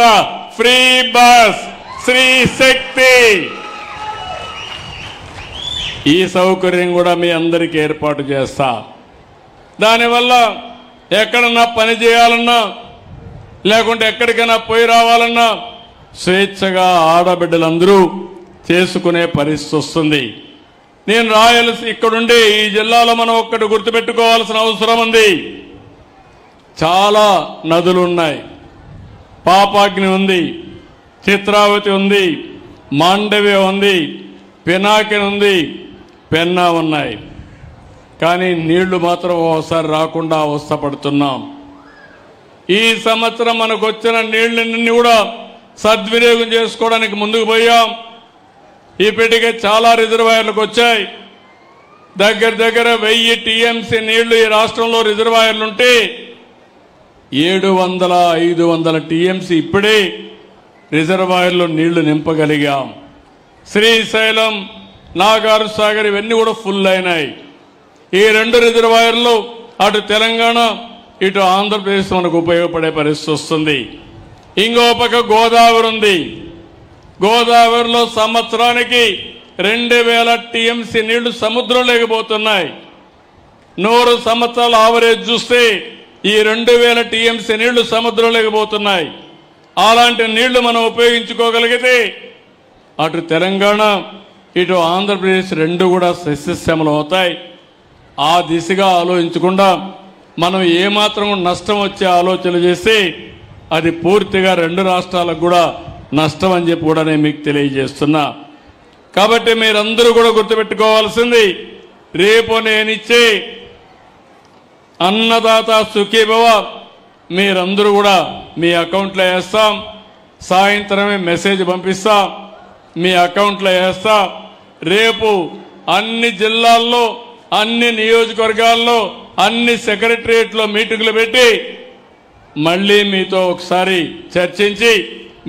ఫ్రీ బస్, శ్రీ శక్తి, ఈ సౌకర్యం కూడా మీ అందరికీ ఏర్పాటు చేస్తా. దానివల్ల ఎక్కడన్నా పని చేయాలన్నా లేకుంటే ఎక్కడికైనా పోయి రావాలన్నా స్వేచ్ఛగా ఆడబిడ్డలందరూ చేసుకునే పరిస్థితి వస్తుంది. నేను ఇక్కడుండి ఈ జిల్లాలో మనం ఒక్కటి గుర్తుపెట్టుకోవాల్సిన అవసరం ఉంది. చాలా నదులు ఉన్నాయి. పాపాగ్ని ఉంది, చిత్రావతి ఉంది, మాండవ్య ఉంది, పినాకిని ఉంది, పెన్నా ఉన్నాయి. కానీ నీళ్లు మాత్రం ఓసారి రాకుండా అవస్థపడుతున్నాం. ఈ సంవత్సరం మనకు వచ్చిన నీళ్ళన్నీ కూడా సద్వినియోగం చేసుకోవడానికి ముందుకు పోయాం. ఇప్పటికే చాలా రిజర్వాయర్లకు వచ్చాయి. దగ్గర 1000 టీఎంసీ నీళ్లు ఈ రాష్ట్రంలో రిజర్వాయర్లుంటే 700-500 టీఎంసీ ఇప్పుడే రిజర్వాయర్లో నీళ్లు నింపగలిగాం. శ్రీశైలం, నాగార్ సాగర్ ఇవన్నీ కూడా ఫుల్ అయినాయి. ఈ 2 రిజర్వాయర్లు అటు తెలంగాణ ఇటు ఆంధ్రప్రదేశ్ మనకు ఉపయోగపడే పరిస్థితి వస్తుంది. ఇంకో పక్క గోదావరి ఉంది. గోదావరిలో సంవత్సరానికి 2000 టీఎంసీ నీళ్లు సముద్రం లేకపోతున్నాయి. 100 సంవత్సరాల ఆవరేజ్ చూస్తే ఈ 2000 టీఎంసీ నీళ్లు సముద్రం లేకపోతున్నాయి. అలాంటి నీళ్లు మనం ఉపయోగించుకోగలిగితే అటు తెలంగాణ ఇటు ఆంధ్రప్రదేశ్ 2 కూడా సస్యశ్యామలం అవుతాయి. ఆ దిశగా ఆలోచించకుండా మనం ఏమాత్రం నష్టం వచ్చే ఆలోచనలు చేస్తే అది పూర్తిగా 2 రాష్ట్రాలకు కూడా నష్టం అని చెప్పి కూడా నేను మీకు తెలియజేస్తున్నా. కాబట్టి మీరందరూ కూడా గుర్తుపెట్టుకోవాల్సింది, రేపు నేనిచ్చే అన్నదాత సుఖీభవ మీరందరూ కూడా మీ అకౌంట్లో వేస్తాం. సాయంత్రమే మెసేజ్ పంపిస్తాం, మీ అకౌంట్లో వేస్తాం. రేపు అన్ని జిల్లాల్లో, అన్ని నియోజకవర్గాల్లో, అన్ని సెక్రటరియట్లో మీటింగులు పెట్టి మళ్ళీ మీతో ఒకసారి చర్చించి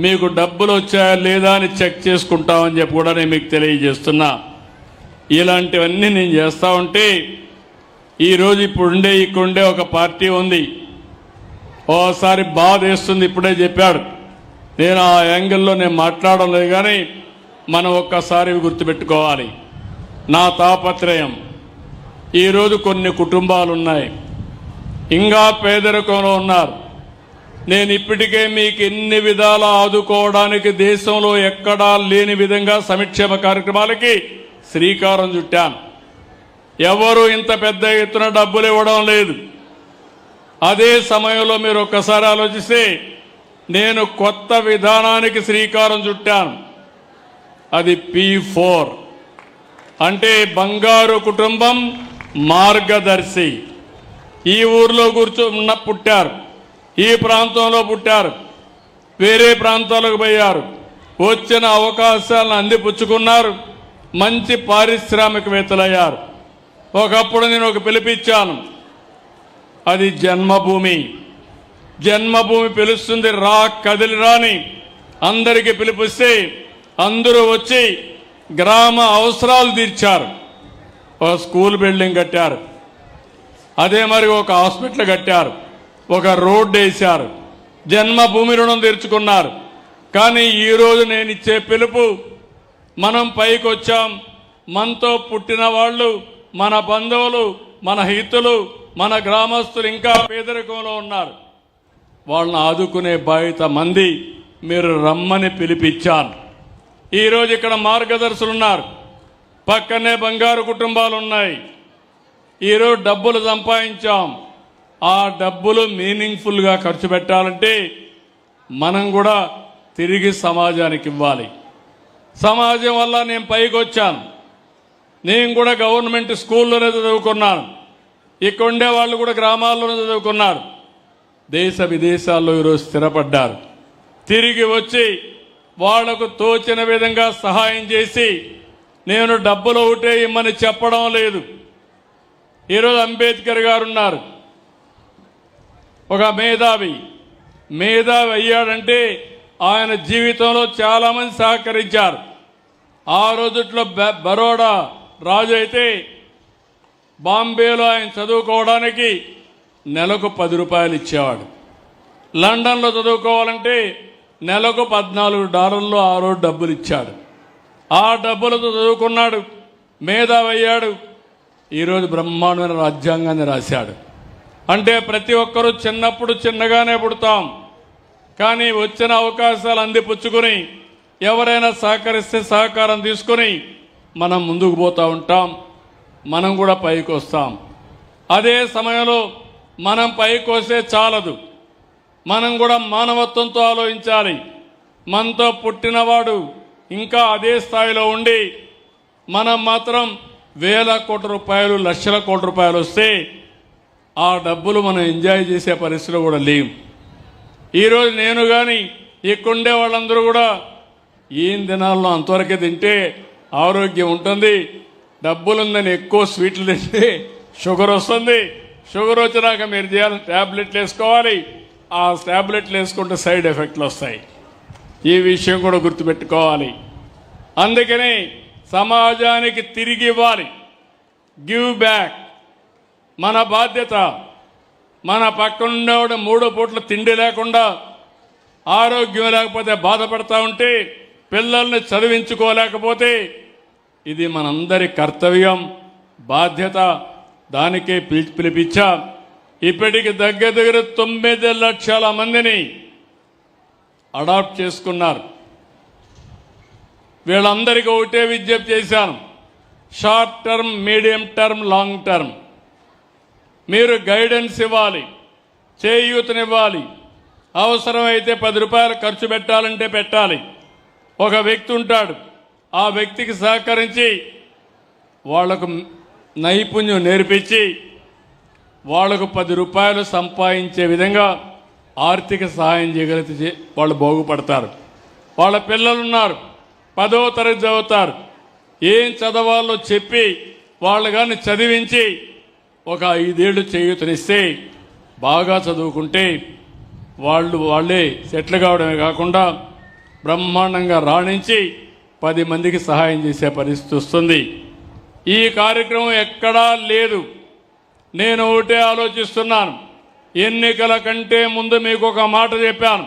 మీకు డబ్బులు వచ్చాయా లేదా అని చెక్ చేసుకుంటామని చెప్పి కూడా నేను మీకు తెలియజేస్తున్నా. ఇలాంటివన్నీ నేను చేస్తా ఉంటే ఈరోజు ఇక్కడుండే ఒక పార్టీ ఉంది. ఓసారి బాధ వేస్తుంది. ఇప్పుడే చెప్పాడు, నేను ఆ యాంగిల్లో నేను మాట్లాడడం లేదు. కానీ మనం ఒక్కసారి గుర్తుపెట్టుకోవాలి. నా తాపత్రయం, ఈరోజు కొన్ని కుటుంబాలు ఉన్నాయి, ఇంకా పేదరికంలో ఉన్నారు. నేను ఇప్పటికే మీకు ఎన్ని విధాలా ఆదుకోవడానికి దేశంలో ఎక్కడా లేని విధంగా సంక్షేమ కార్యక్రమాలకి శ్రీకారం చుట్టాను. ఎవరు ఇంత పెద్ద ఎత్తున డబ్బులు ఇవ్వడం లేదు. అదే సమయంలో మీరు ఒక్కసారి ఆలోచిస్తే నేను కొత్త విధానానికి శ్రీకారం చుట్టాను. అది P4 అంటే బంగారు కుటుంబం మార్గదర్శి. ఈ ఊర్లో పుట్టారు, ఈ ప్రాంతంలో పుట్టారు, వేరే ప్రాంతాలకు పోయారు, వచ్చిన అవకాశాలను అందిపుచ్చుకున్నారు, మంచి పారిశ్రామికవేత్తలయ్యారు. ఒకప్పుడు నేను ఒక పిలిపిచ్చాను, అది జన్మభూమి. జన్మభూమి పిలుస్తుంది, రా కదిలి రాని అందరికీ పిలిపిస్తే అందరూ వచ్చి గ్రామ అవసరాలు తీర్చారు. ఒక స్కూల్ బిల్డింగ్ కట్టారు, అదే మరి ఒక హాస్పిటల్ కట్టారు, ఒక రోడ్డు వేశారు, జన్మభూమి రుణం తీర్చుకున్నారు. కానీ ఈరోజు నేను ఇచ్చే పిలుపు, మనం పైకి వచ్చాం, మనతో పుట్టిన వాళ్ళు, మన బంధువులు, మన హితులు, మన గ్రామస్తులు ఇంకా పేదరికంలో ఉన్నారు. వాళ్ళని ఆదుకునే బాధ్యత మంది. మీరు రమ్మని పిలిపించాను. ఈరోజు ఇక్కడ మార్గదర్శులు ఉన్నారు, పక్కనే బంగారు కుటుంబాలు ఉన్నాయి. ఈరోజు డబ్బులు సంపాదించాం. ఆ డబ్బులు మీనింగ్ఫుల్గా ఖర్చు పెట్టాలంటే మనం కూడా తిరిగి సమాజానికి ఇవ్వాలి. సమాజం వల్ల నేను పైకి వచ్చాను. నేను కూడా గవర్నమెంట్ స్కూల్లోనే చదువుకున్నాను. ఇక్కడ ఉండే వాళ్ళు కూడా గ్రామాల్లోనే చదువుకున్నారు. దేశ విదేశాల్లో ఈరోజు స్థిరపడ్డారు. తిరిగి వచ్చి వాళ్లకు తోచిన విధంగా సహాయం చేసి, నేను డబ్బులు ఒకటే ఇమ్మని చెప్పడం లేదు. ఈరోజు అంబేద్కర్ గారు ఉన్నారు, ఒక మేధావి అయ్యాడంటే ఆయన జీవితంలో చాలామంది సహకరించారు. ఆ రోజుట్లో బరోడా రాజు అయితే బాంబేలో ఆయన చదువుకోవడానికి నెలకు 10 రూపాయలు ఇచ్చేవాడు. లండన్లో చదువుకోవాలంటే నెలకు $14 ఆ రోజు డబ్బులు ఇచ్చాడు. ఆ డబ్బులతో చదువుకున్నాడు, మేధావి అయ్యాడు. ఈరోజు బ్రహ్మాండమైన రాజ్యాంగాన్ని రాశాడు. అంటే ప్రతి ఒక్కరూ చిన్నప్పుడు చిన్నగానే పుడతాం, కానీ వచ్చిన అవకాశాలు అందిపుచ్చుకుని ఎవరైనా సహకరిస్తే సహకారం తీసుకుని మనం ముందుకు పోతూ ఉంటాం. మనం కూడా పైకి వస్తాం. అదే సమయంలో మనం పైకి వస్తే చాలదు, మనం కూడా మానవత్వంతో ఆలోచించాలి. మనతో పుట్టినవాడు ఇంకా అదే స్థాయిలో ఉండి మనం మాత్రం వేల కోట్ల రూపాయలు, లక్షల కోట్ల రూపాయలు వస్తే ఆ డబ్బులు మనం ఎంజాయ్ చేసే పరిస్థితిలో కూడా లేం. ఈరోజు నేను కానీ ఇక్కడుండే వాళ్ళందరూ కూడా ఏం దినాల్లో అంతవరకే తింటే ఆరోగ్యం ఉంటుంది, డబ్బులుందని ఎక్కువ స్వీట్లు తింటే షుగర్ వస్తుంది, షుగర్ వచ్చినాక మీరు చేయాలి ట్యాబ్లెట్లు వేసుకోవాలి, ఆ ట్యాబ్లెట్లు వేసుకుంటే సైడ్ ఎఫెక్ట్లు వస్తాయి. ఈ విషయం కూడా గుర్తుపెట్టుకోవాలి. అందుకని సమాజానికి తిరిగి ఇవ్వాలి, గివ్ బ్యాక్ మన బాధ్యత. మన పక్కనుండేవాడు 3 పూట్ల తిండి లేకుండా, ఆరోగ్యం లేకపోతే బాధపడతా ఉంటే, పిల్లల్ని చదివించుకోలేకపోతే ఇది మనందరి కర్తవ్యం, బాధ్యత. దానికే పిలిపించా. ఇప్పటికి దగ్గర 9 లక్షల మందిని అడాప్ట్ చేసుకున్నారు. వీళ్ళందరికీ ఒకటే విజ్ఞప్తి చేశాను, short term, medium term, long term మీరు గైడెన్స్ ఇవ్వాలి, చేయూతనివ్వాలి. అవసరమైతే 10 రూపాయలు ఖర్చు పెట్టాలంటే పెట్టాలి. ఒక వ్యక్తి ఉంటాడు, ఆ వ్యక్తికి సహకరించి వాళ్లకు నైపుణ్యం నేర్పించి వాళ్లకు 10 రూపాయలు సంపాదించే విధంగా ఆర్థిక సహాయం చేయగలిగితే వాళ్ళు బాగుపడతారు. వాళ్ళ పిల్లలున్నారు, 10వ తరగతి చదువుతారు, ఏం చదవాలో చెప్పి వాళ్ళు కానీ చదివించి ఒక 5 ఏళ్ళు చేయూతనిస్తే బాగా చదువుకుంటే వాళ్ళే సెటిల్ కావడమే కాకుండా బ్రహ్మాండంగా రాణించి 10 మందికి సహాయం చేసే పరిస్థితి వస్తుంది. ఈ కార్యక్రమం ఎక్కడా లేదు. నేను ఒకటే ఆలోచిస్తున్నాను, ఎన్నికల కంటే ముందు మీకు ఒక మాట చెప్పాను,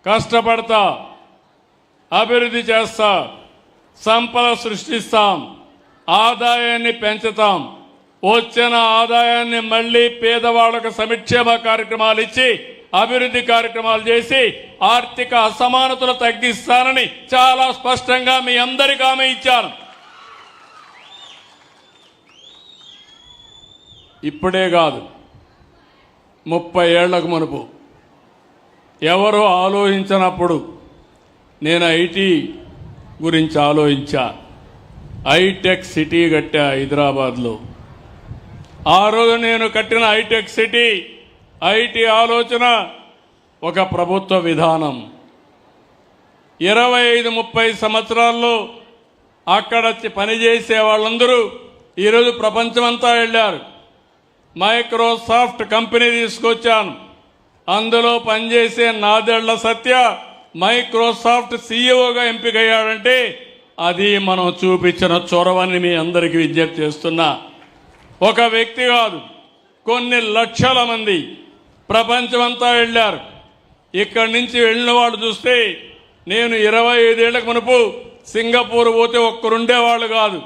కష్టపడతా, అభివృద్ధి చేస్తా, సంపద సృష్టిస్తాం, ఆదాయాన్ని పెంచుతాం, వచ్చిన ఆదాయాన్ని మళ్లీ పేదవాళ్లకు సంక్షేమ కార్యక్రమాలు ఇచ్చి అభివృద్ధి కార్యక్రమాలు చేసి ఆర్థిక అసమానతలు తగ్గిస్తానని చాలా స్పష్టంగా మీ అందరికీ హామీ ఇచ్చాను. ఇప్పుడే కాదు, 30 ఏళ్లకు మునుపు ఎవరో ఆలోచించినప్పుడు నేను ఐటీ గురించి ఆలోచించా. హైటెక్ సిటీ కట్టా హైదరాబాద్లో. ఆ రోజు నేను కట్టిన హైటెక్ సిటీ, ఐటీ ఆలోచన ఒక ప్రభుత్వ విధానం. 25-30 సంవత్సరాల్లో అక్కడ పనిచేసే వాళ్ళందరూ ఈరోజు ప్రపంచమంతా వెళ్ళారు. మైక్రోసాఫ్ట్ కంపెనీ తీసుకొచ్చాను, అందులో పనిచేసే నాదెళ్ల సత్య మైక్రోసాఫ్ట్ సీఈఓగా ఎంపికయ్యాడంటే అది మనం చూపించిన చొరవని మీ అందరికీ విజ్ఞప్తి చేస్తున్నా. ఒక వ్యక్తి కాదు, కొన్ని లక్షల మంది ప్రపంచమంతా వెళ్ళారు. ఇక్కడి నుంచి వెళ్ళిన వాళ్ళు చూస్తే నేను 25 ఏళ్లకు మునుపు సింగపూర్ పోతే ఒక్కరుండేవాళ్ళు కాదు.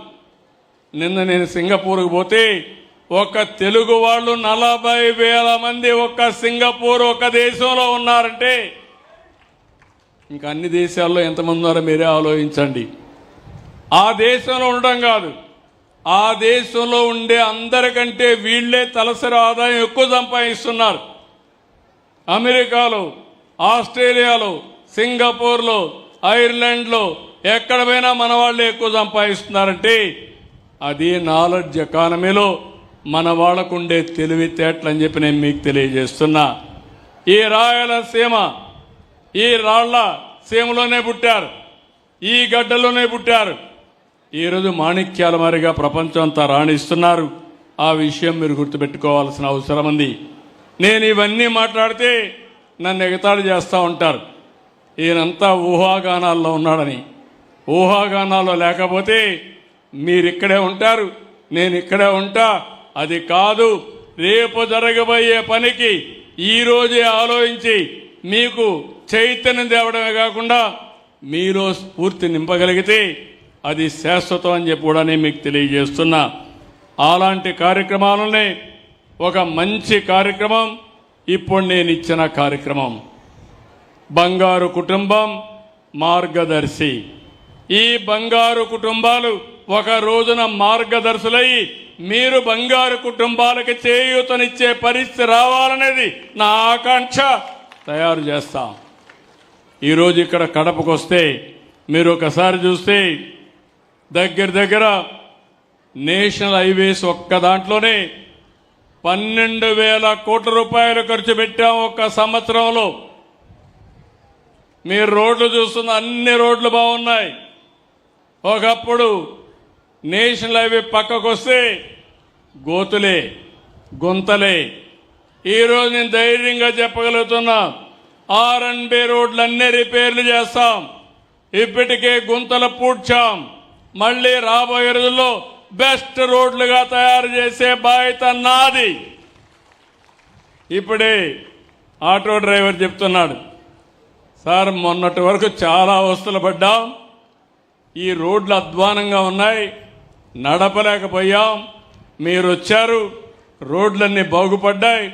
నిన్న నేను సింగపూర్కు పోతే ఒక తెలుగు వాళ్ళు 40,000 మంది ఒక్క సింగపూర్ ఒక దేశంలో ఉన్నారంటే ఇంకా అన్ని దేశాల్లో ఎంతమంది ఉన్నారో మీరే ఆలోచించండి. ఆ దేశంలో ఉండడం కాదు, ఆ దేశంలో ఉండే అందరికంటే వీళ్లే తలసరి ఆదాయం ఎక్కువ సంపాదిస్తున్నారు. అమెరికాలో, ఆస్ట్రేలియాలో, సింగపూర్లో, ఐర్లాండ్లో ఎక్కడ పోయినా మన వాళ్ళే ఎక్కువ సంపాదిస్తున్నారంటే అది నాలెడ్జ్ ఎకానమీలో మన వాళ్ళకుండే తెలివితేటలు అని చెప్పి నేను మీకు తెలియజేస్తున్నా. ఈ రాయలసీమ ఈ రాళ్ల సీమలోనే పుట్టారు, ఈ గడ్డలోనే పుట్టారు. ఈరోజు మాణిక్యాల మారిగా ప్రపంచం అంతా రాణిస్తున్నారు. ఆ విషయం మీరు గుర్తుపెట్టుకోవాల్సిన అవసరం ఉంది. నేను ఇవన్నీ మాట్లాడితే నన్ను ఎగతాళి చేస్తూ ఉంటారు, ఈయనంతా ఊహాగానాల్లో ఉన్నాడని. ఊహాగానాల్లో లేకపోతే మీరిక్కడే ఉంటారు, నేను ఇక్కడే ఉంటా. అది కాదు, రేపు జరగబోయే పనికి ఈరోజే ఆలోచించి మీకు చైతన్యం తేవడమే కాకుండా మీలో స్ఫూర్తి నింపగలిగితే అది శాశ్వతం అని చెప్పి కూడా నేను మీకు తెలియజేస్తున్నా. అలాంటి కార్యక్రమాలనే ఒక మంచి కార్యక్రమం ఇప్పుడు నేను ఇచ్చిన కార్యక్రమం, బంగారు కుటుంబం మార్గదర్శి. ఈ బంగారు కుటుంబాలు ఒక రోజున మార్గదర్శులై మీరు బంగారు కుటుంబాలకు చేయూతనిచ్చే పరిస్థితి రావాలనేది నా ఆకాంక్ష. తయారు చేస్తాం. ఈరోజు ఇక్కడ కడపకు వస్తే మీరు ఒకసారి చూస్తే దగ్గర దగ్గర నేషనల్ హైవేస్ ఒక్క దాంట్లోనే 12,000 కోట్ల రూపాయలు ఖర్చు పెట్టాం ఒక్క సంవత్సరంలో. మీరు రోడ్లు చూస్తున్న అన్ని రోడ్లు బాగున్నాయి. ఒకప్పుడు నేషనల్ హైవే పక్కకు వస్తే గోతులే, గుంతలే. ఈరోజు నేను ధైర్యంగా చెప్పగలుగుతున్నా, R&B రోడ్లన్నీ రిపేర్లు చేస్తాం. ఇప్పటికే గుంతలు పూడ్చాం. మళ్ళీ రాబోయే రోజుల్లో బెస్ట్ రోడ్లుగా తయారు చేసే బాధ్యత నాది. ఇప్పుడే ఆటో డ్రైవర్ చెప్తున్నాడు, సార్ మొన్నటి వరకు చాలా అవస్థలు పడ్డాం, ఈ రోడ్లు అధ్వానంగా ఉన్నాయి, నడపలేకపోయాం, మీరు వచ్చారు, రోడ్లన్నీ బాగుపడ్డాయి,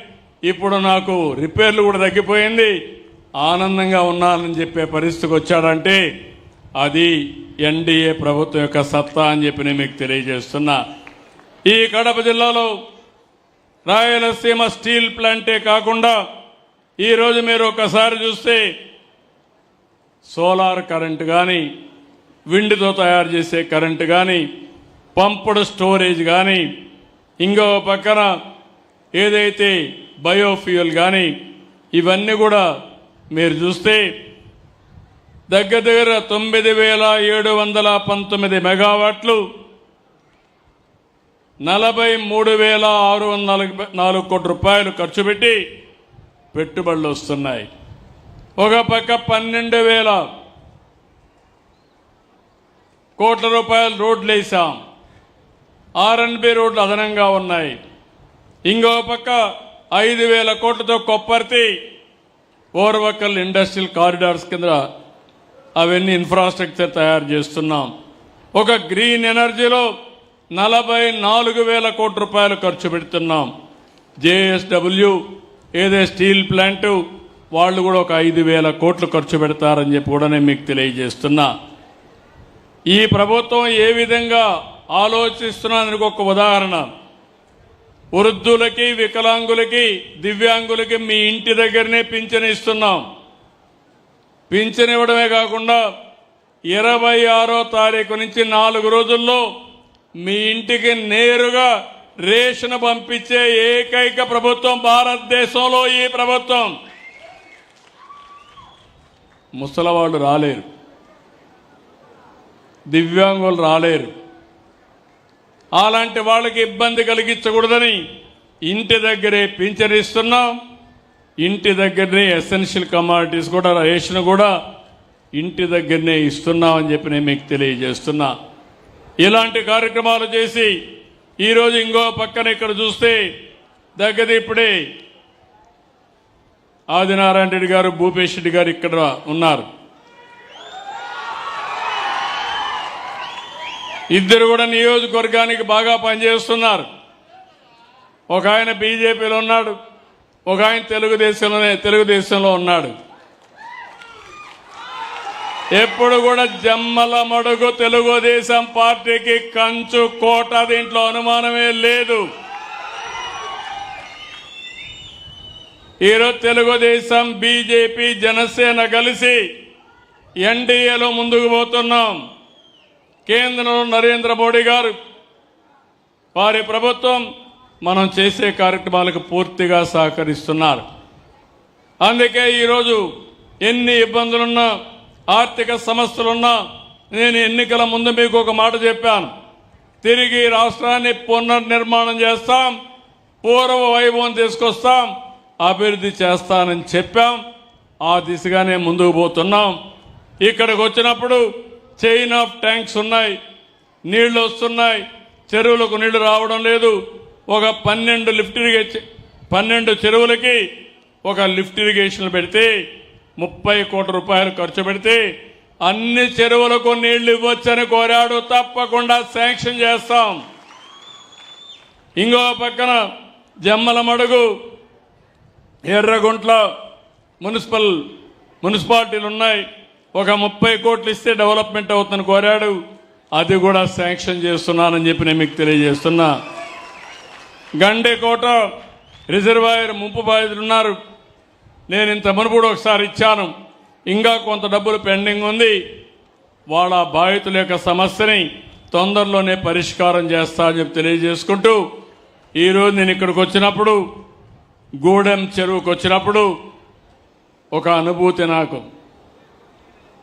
ఇప్పుడు నాకు రిపేర్లు కూడా తగ్గిపోయింది, ఆనందంగా ఉన్నానని చెప్పే పరిస్థితికి వచ్చాడంటే అది ఎన్డీఏ ప్రభుత్వం యొక్క సత్తా అని చెప్పి నేను మీకు తెలియజేస్తున్నా. ఈ కడప జిల్లాలో రాయలసీమ స్టీల్ ప్లాంటే కాకుండా ఈరోజు మీరు ఒకసారి చూస్తే సోలార్ కరెంటు కానీ, విండ్తో తయారు చేసే కరెంటు కానీ, పంపుడు స్టోరేజ్ కానీ, ఇంకో పక్కన ఏదైతే బయోఫ్యూయల్ కానీ, ఇవన్నీ కూడా మీరు చూస్తే దగ్గర దగ్గర 9,719 మెగావాట్లు, 43,604 కోట్ల రూపాయలు ఖర్చు పెట్టి పెట్టుబడులు వస్తున్నాయి. ఒక పక్క 12,000 కోట్ల రూపాయలు రోడ్లు వేసాం. R&B రోడ్లు అదనంగా ఉన్నాయి. ఇంకో పక్క 5,000 కోట్లతో కొప్పర్తి ఓర్వకల్ ఇండస్ట్రియల్ కారిడార్స్ కింద అవన్నీ ఇన్ఫ్రాస్ట్రక్చర్ తయారు చేస్తున్నాం. ఒక గ్రీన్ ఎనర్జీలో 44,000 కోట్ల రూపాయలు ఖర్చు పెడుతున్నాం. JSW ఏదే స్టీల్ ప్లాంట్ వాళ్ళు కూడా ఒక 5,000 కోట్లు ఖర్చు పెడతారని చెప్పి కూడా నేను మీకు తెలియజేస్తున్నా. ఈ ప్రభుత్వం ఏ విధంగా ఆలోచిస్తున్నదానికి ఒక ఉదాహరణ, వృద్ధులకి, వికలాంగులకి, దివ్యాంగులకి మీ ఇంటి దగ్గరనే పింఛన్ ఇస్తున్నాం. పింఛన్ ఇవ్వడమే కాకుండా 26వ తారీఖు నుంచి 4 రోజుల్లో మీ ఇంటికి నేరుగా రేషన్ పంపించే ఏకైక ప్రభుత్వం భారతదేశంలో ఈ ప్రభుత్వం. ముసలవాళ్ళు రాలేరు, దివ్యాంగులు రాలేరు. అలాంటి వాళ్ళకి ఇబ్బంది కలిగించకూడదని ఇంటి దగ్గరే పింఛన్ ఇస్తున్నాం. ఇంటి దగ్గరనే ఎసెన్షియల్ కమాడిటీస్ కూడా, రేషన్ కూడా ఇంటి దగ్గరనే ఇస్తున్నామని చెప్పి నేను మీకు తెలియజేస్తున్నా. ఇలాంటి కార్యక్రమాలు చేసి ఈరోజు ఇంకో పక్కన ఇక్కడ చూస్తే దగ్గర ఇప్పుడే ఆదినారాయణ రెడ్డి గారు, భూపేష్ రెడ్డి గారు ఇక్కడ ఉన్నారు. ఇద్దరు కూడా నియోజకవర్గానికి బాగా పనిచేస్తున్నారు. ఒక ఆయన బీజేపీలో ఉన్నాడు, ఒక ఆయన తెలుగుదేశంలో ఉన్నాడు. ఎప్పుడు కూడా జమ్మల మడుగు తెలుగుదేశం పార్టీకి కంచు కోట, దీంట్లో అనుమానమే లేదు. ఈరోజు తెలుగుదేశం, బీజేపీ, జనసేన కలిసి ఎన్డీఏలో ముందుకు పోతున్నాం. కేంద్రంలో నరేంద్ర మోడీ గారు, వారి ప్రభుత్వం మనం చేసే కార్యక్రమాలకు పూర్తిగా సహకరిస్తున్నారు. అందుకే ఈరోజు ఎన్ని ఇబ్బందులున్నా, ఆర్థిక సమస్యలున్నా, నేను ఎన్నికల ముందు మీకు ఒక మాట చెప్పాను, తిరిగి రాష్ట్రాన్ని పునర్నిర్మాణం చేస్తాం, పూర్వ వైభవం తీసుకొస్తాం, అభివృద్ధి చేస్తానని చెప్పాం. ఆ దిశగానే ముందుకు పోతున్నాం. ఇక్కడికి వచ్చినప్పుడు చైన్ ఆఫ్ ట్యాంక్స్ ఉన్నాయి, నీళ్లు వస్తున్నాయి, చెరువులకు నీళ్లు రావడం లేదు. ఒక 12 చెరువులకి ఒక లిఫ్ట్ ఇరిగేషన్లు పెడితే 30 కోట్ల రూపాయలు ఖర్చు పెడితే అన్ని చెరువులకు నీళ్లు ఇవ్వచ్చని కోరాడు. తప్పకుండా శాంక్షన్ చేస్తాం. ఇంకో పక్కన జమ్మల మడుగు, ఎర్రగుంట్ల మున్సిపాలిటీలు ఉన్నాయి, ఒక 30 కోట్లు ఇస్తే డెవలప్మెంట్ అవుతుందని కోరాడు. అది కూడా శాంక్షన్ చేస్తున్నానని చెప్పి నేను మీకు తెలియజేస్తున్నా. గండేకోట రిజర్వాయర్ ముంపు బాధితులు ఉన్నారు. నేను ఇంత మునుపు కూడా ఒకసారి ఇచ్చాను, ఇంకా కొంత డబ్బులు పెండింగ్ ఉంది. వాళ్ళ బాధితుల యొక్క సమస్యని తొందరలోనే పరిష్కారం చేస్తా అని చెప్పి తెలియజేసుకుంటూ, ఈరోజు నేను ఇక్కడికి వచ్చినప్పుడు, గూడెం చెరువుకు వచ్చినప్పుడు ఒక అనుభూతి నాకు.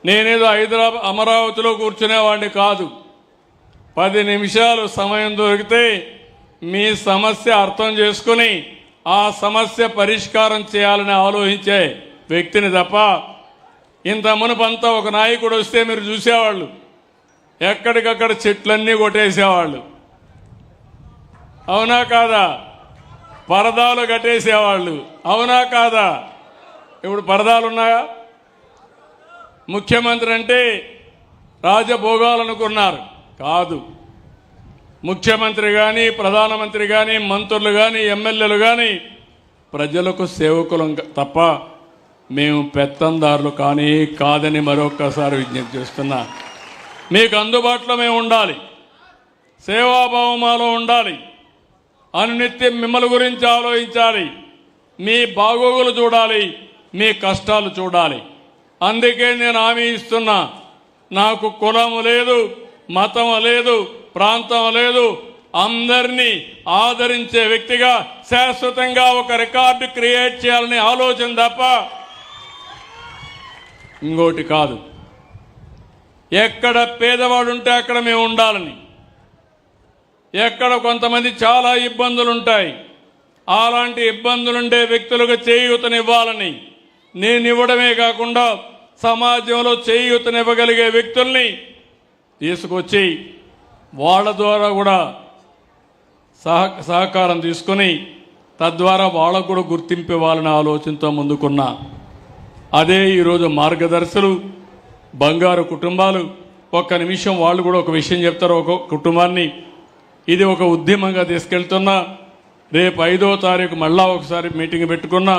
నేనేదో హైదరాబాద్ అమరావతిలో కూర్చునేవాడిని కాదు. 10 నిమిషాలు సమయం దొరికితే మీ సమస్య అర్థం చేసుకుని ఆ సమస్య పరిష్కారం చేయాలని ఆలోచించే వ్యక్తిని తప్ప, ఇంత మునుపంతా ఒక నాయకుడు వస్తే మీరు చూసేవాళ్ళు, ఎక్కడికక్కడ చెట్లన్నీ కొట్టేసేవాళ్ళు, అవునా కాదా? పరదాలు కట్టేసేవాళ్ళు, అవునా కాదా? ఇప్పుడు పరదాలు ఉన్నాయా? ముఖ్యమంత్రి అంటే రాజభోగాలనుకున్నారు, కాదు. ముఖ్యమంత్రి కానీ, ప్రధానమంత్రి కానీ, మంత్రులు కానీ, ఎమ్మెల్యేలు కానీ ప్రజలకు సేవకులం తప్ప మేము పెత్తందారులు కానీ కాదని మరొక్కసారి విజ్ఞప్తి చేస్తున్నా. మీకు అందుబాటులో మేము ఉండాలి, సేవాభావం మాలో ఉండాలి, అనునిత్యం మిమ్మల్ని గురించి ఆలోచించాలి, మీ బాగోగులు చూడాలి, మీ కష్టాలు చూడాలి. అందుకే నేను హామీ ఇస్తున్నా, నాకు కులం లేదు, మతం లేదు, ప్రాంతం లేదు, అందరినీ ఆదరించే వ్యక్తిగా శాశ్వతంగా ఒక రికార్డు క్రియేట్ చేయాలనే ఆలోచన తప్ప ఇంకోటి కాదు. ఎక్కడ పేదవాడు ఉంటే అక్కడ మేము ఉండాలని, ఎక్కడ కొంతమంది చాలా ఇబ్బందులు ఉంటాయి, అలాంటి ఇబ్బందులుండే వ్యక్తులకు చేయూతనివ్వాలని, నేను ఇవ్వడమే కాకుండా సమాజంలో చేయూతనివ్వగలిగే వ్యక్తుల్ని తీసుకొచ్చి వాళ్ళ ద్వారా కూడా సహకారం తీసుకుని తద్వారా వాళ్ళకు కూడా గుర్తింపు ఇవ్వాలనే ఆలోచనతో ముందుకున్నా. అదే ఈరోజు మార్గదర్శులు, బంగారు కుటుంబాలు. ఒక్క నిమిషం వాళ్ళు కూడా ఒక విషయం చెప్తారు. ఒక కుటుంబాన్ని ఇది ఒక ఉద్యమంగా తీసుకెళ్తున్నా. రేపు 5వ తారీఖు మళ్ళా ఒకసారి మీటింగ్ పెట్టుకున్నా.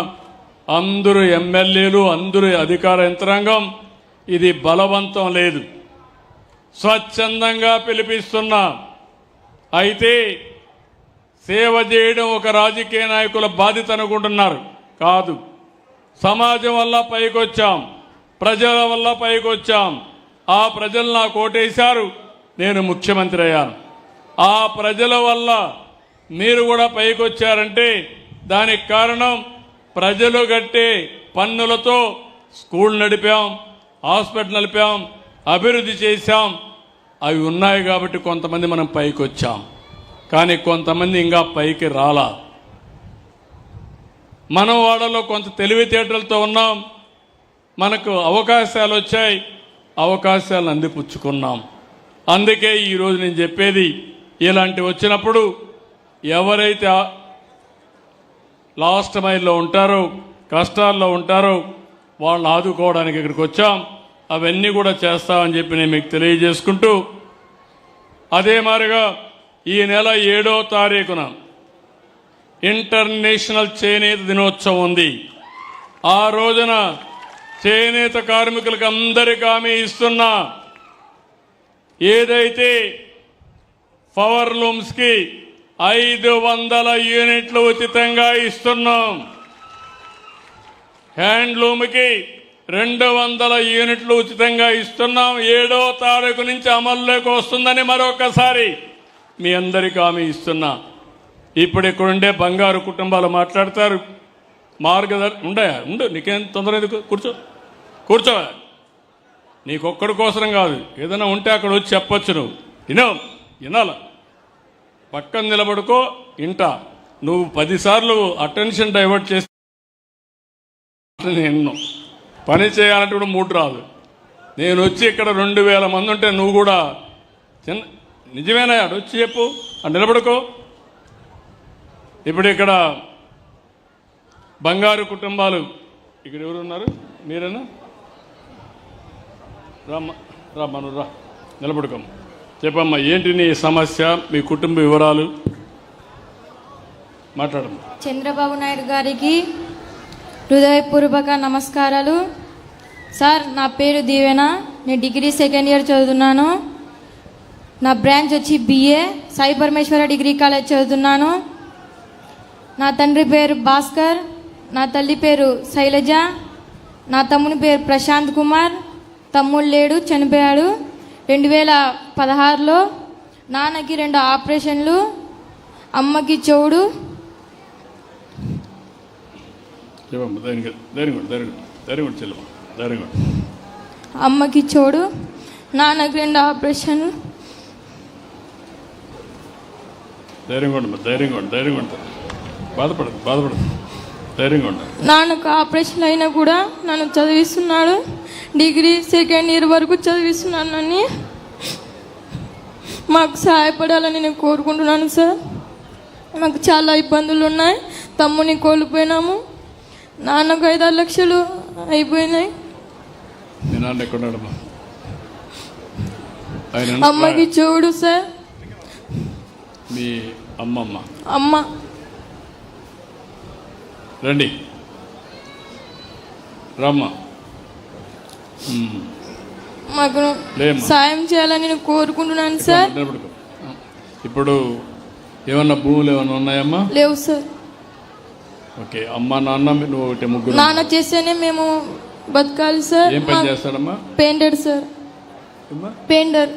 అందరూ ఎమ్మెల్యేలు, అందరూ అధికార యంత్రాంగం, ఇది బలవంతం లేదు, స్వచ్ఛందంగా పిలిపిస్తున్నా. అయితే సేవ చేయడం ఒక రాజకీయ నాయకుల బాధ్యత అనుకుంటున్నారు, కాదు. సమాజం వల్ల పైకొచ్చాం, ప్రజల వల్ల పైకొచ్చాం. ఆ ప్రజలు నాకు ఓటేశారు, నేను ముఖ్యమంత్రి అయ్యాను. ఆ ప్రజల వల్ల మీరు కూడా పైకొచ్చారంటే దానికి కారణం ప్రజలు కట్టే పన్నులతో స్కూల్ నడిపాం, హాస్పిటల్ నడిపాం, అభివృద్ధి చేశాం. అవి ఉన్నాయి కాబట్టి కొంతమంది మనం పైకి వచ్చాం, కానీ కొంతమంది ఇంకా పైకి రాలా. మనం వాళ్ళలో కొంత తెలివితేటలతో ఉన్నాం, మనకు అవకాశాలు వచ్చాయి, అవకాశాలను అందిపుచ్చుకున్నాం. అందుకే ఈరోజు నేను చెప్పేది, ఇలాంటి వచ్చినప్పుడు ఎవరైతే లాస్ట్ మైల్లో ఉంటారో, కష్టాల్లో ఉంటారో వాళ్ళని ఆదుకోవడానికి ఇక్కడికి వచ్చాం. అవన్నీ కూడా చేస్తామని చెప్పి నేను మీకు తెలియజేసుకుంటూ, అదే మాదిరిగా ఈ నెల 7వ తారీఖున ఇంటర్నేషనల్ చేనేత దినోత్సవం ఉంది. ఆ రోజున చేనేత కార్మికులకు అందరికీ హామీ ఇస్తున్నా, ఏదైతే పవర్ లూమ్స్కి 500 యూనిట్లు ఉచితంగా ఇస్తున్నాం, హ్యాండ్లూమ్కి 200 యూనిట్లు ఉచితంగా ఇస్తున్నాం. 7వ తారీఖు నుంచి అమల్లోకి వస్తుందని మరొకసారి మీ అందరికీ హామీ ఇస్తున్నా. ఇప్పుడు ఇక్కడుండే బంగారు కుటుంబాలు మాట్లాడతారు, ఉండు, నీకేం తొందర ఎందుకు, కూర్చో. నీకొక్కడి కోసం కాదు, ఏదైనా ఉంటే అక్కడ వచ్చి చెప్పొచ్చు. నువ్వు వినాల, పక్కన నిలబడుకో, ఇంటా. నువ్వు 10 సార్లు అటెన్షన్ డైవర్ట్ చేసి నేను పని చేయాలంటే కూడా మూడు రాదు. నేను వచ్చి ఇక్కడ 2000 మంది ఉంటే నువ్వు కూడా నిజమేనా వచ్చి చెప్పు, నిలబడుకో. ఇప్పుడు ఇక్కడ బంగారు కుటుంబాలు, ఇక్కడ ఎవరు ఉన్నారు, మీరేనా? రా నిలబడుకోమ్మ, చెప్పమ్మా ఏంటి నీ సమస్య, మీ కుటుంబ వివరాలు మాట్లాడమ్మా.
చంద్రబాబు నాయుడు గారికి హృదయపూర్వక నమస్కారాలు. సార్, నా పేరు దీవెన, నేను డిగ్రీ 2nd ఇయర్ చదువుతున్నాను. నా బ్రాంచ్ వచ్చి BA, సాయి పరమేశ్వర డిగ్రీ కాలేజ్ చదువుతున్నాను. నా తండ్రి పేరు భాస్కర్, నా తల్లి పేరు శైలజ, నా తమ్ముని పేరు ప్రశాంత్ కుమార్. తమ్ముడు లేడు, చనిపోయాడు. 2016లో నాన్నకి 2 ఆపరేషన్లు, అమ్మకి చెవుడు. అమ్మకి చెవుడు, నాన్నకి 2 ఆపరేషన్లు. నాన్నకు ఆపరేషన్ అయినా కూడా నన్ను చదివిస్తున్నాడు. డిగ్రీ 2nd ఇయర్ వరకు చదివిస్తున్నాను. నన్ను మాకు సహాయపడాలని నేను కోరుకుంటున్నాను సార్. మాకు చాలా ఇబ్బందులు ఉన్నాయి. తమ్ముని కోల్పోయినాము. నాన్నకు 5-6 లక్షలు అయిపోయినాయి. అమ్మకి చెవుడు సార్.
మీ
అమ్మ
రండి రమ్మ.
మాకు సాయం చేయాలని నేను కోరుకుంటున్నాను సార్.
ఇప్పుడు ఏమన్నా భూములు ఏమన్నా ఉన్నాయమ్మా?
లేవు సార్.
ఓకే, అమ్మ నాన్న నువ్వు ఒకటి ముగ్గురు.
నాన్న చేస్తేనే మేము బతకాలి సార్.
ఏం పని చేస్తాడమ్మా?
Painter sir. పెయింటర్.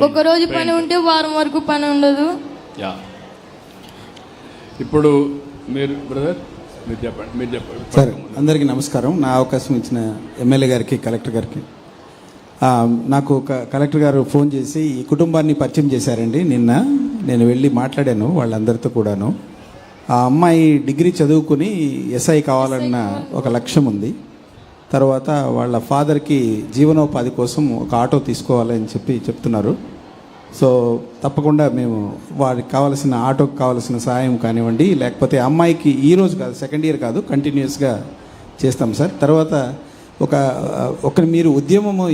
ఒక రోజు పని ఉంటే వారం వరకు పని ఉండదు.
ఇప్పుడు మీరు బ్రదర్ మీరు చెప్పండి.
సార్, అందరికీ నమస్కారం. నా అవకాశం ఇచ్చిన ఎమ్మెల్యే గారికి, కలెక్టర్ గారికి. నాకు కలెక్టర్ గారు ఫోన్ చేసి ఈ కుటుంబాన్ని పరిచయం చేశారండి. నిన్న నేను వెళ్ళి మాట్లాడాను వాళ్ళందరితో కూడాను. ఆ అమ్మాయి డిగ్రీ చదువుకుని ఎస్ఐ కావాలన్న ఒక లక్ష్యం ఉంది. తర్వాత వాళ్ళ ఫాదర్కి జీవనోపాధి కోసం ఒక ఆటో తీసుకోవాలని చెప్తున్నారు. సో తప్పకుండా మేము వారికి కావాల్సిన ఆటోకి కావాల్సిన సహాయం కానివ్వండి, లేకపోతే అమ్మాయికి ఈరోజు కాదు, 2nd ఇయర్ కాదు, కంటిన్యూస్గా చేస్తాం సార్. తర్వాత ఒక మీరు ఉద్యమము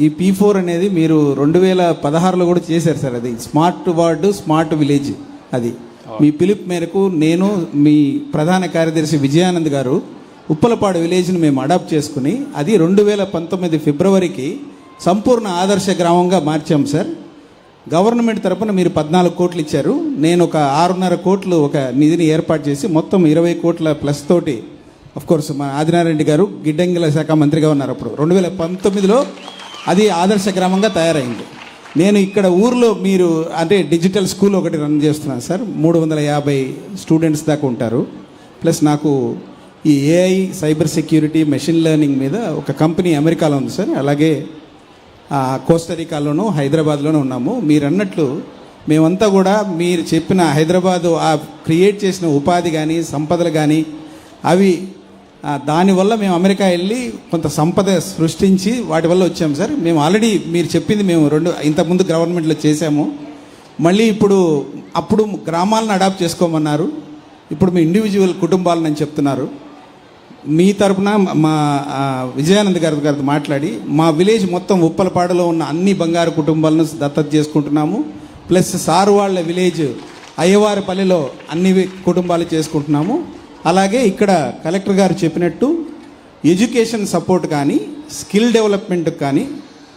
ఈ P4 అనేది మీరు 2016లో కూడా చేశారు సార్. అది స్మార్ట్ వార్డు స్మార్ట్ విలేజ్. అది మీ పిలుపు మేరకు నేను, మీ ప్రధాన కార్యదర్శి విజయానంద్ గారు ఉప్పలపాడు విలేజ్ని మేము అడాప్ట్ చేసుకుని అది 2019 ఫిబ్రవరికి సంపూర్ణ ఆదర్శ గ్రామంగా మార్చాం సార్. గవర్నమెంట్ తరపున మీరు 14 కోట్లు ఇచ్చారు. నేను ఒక 6.5 కోట్లు ఒక నిధిని ఏర్పాటు చేసి మొత్తం 20 కోట్ల ప్లస్ తోటి, కోర్స్ మా ఆదినారాయణ గారు గిడ్డంగిల శాఖ మంత్రిగా ఉన్నారు అప్పుడు 2019లో అది ఆదర్శ గ్రామంగా తయారైంది. నేను ఇక్కడ ఊర్లో మీరు అంటే డిజిటల్ స్కూల్ ఒకటి రన్ చేస్తున్నాను సార్. 350 స్టూడెంట్స్ దాకా ఉంటారు. ప్లస్ నాకు ఈ AI, cyber security, machine learning మీద ఒక కంపెనీ అమెరికాలో ఉంది సార్. అలాగే కోస్టరికాలోను, హైదరాబాద్లోనూ ఉన్నాము. మీరు అన్నట్లు మేమంతా కూడా మీరు చెప్పిన హైదరాబాదు ఆ క్రియేట్ చేసిన ఉపాధి కానీ సంపదలు కానీ అవి దానివల్ల మేము అమెరికా వెళ్ళి కొంత సంపద సృష్టించి వాటి వల్ల వచ్చాము సార్. మేము ఆల్రెడీ మీరు చెప్పింది మేము ఇంతకుముందు గవర్నమెంట్లో చేశాము. మళ్ళీ అప్పుడు గ్రామాలను అడాప్ట్ చేసుకోమన్నారు. ఇప్పుడు మీ ఇండివిజువల్ కుటుంబాలను చెప్తున్నారు. మీ తరపున మా విజయానంద్ గారితో మాట్లాడి మా విలేజ్ మొత్తం ఉప్పలపాడులో ఉన్న అన్ని బంగారు కుటుంబాలను దత్తత చేసుకుంటున్నాము. ప్లస్ సారు వాళ్ళ విలేజ్ అయ్యవారిపల్లిలో అన్ని కుటుంబాలు చేసుకుంటున్నాము. అలాగే ఇక్కడ కలెక్టర్ గారు చెప్పినట్టు ఎడ్యుకేషన్ సపోర్ట్ కానీ, స్కిల్ డెవలప్మెంట్ కానీ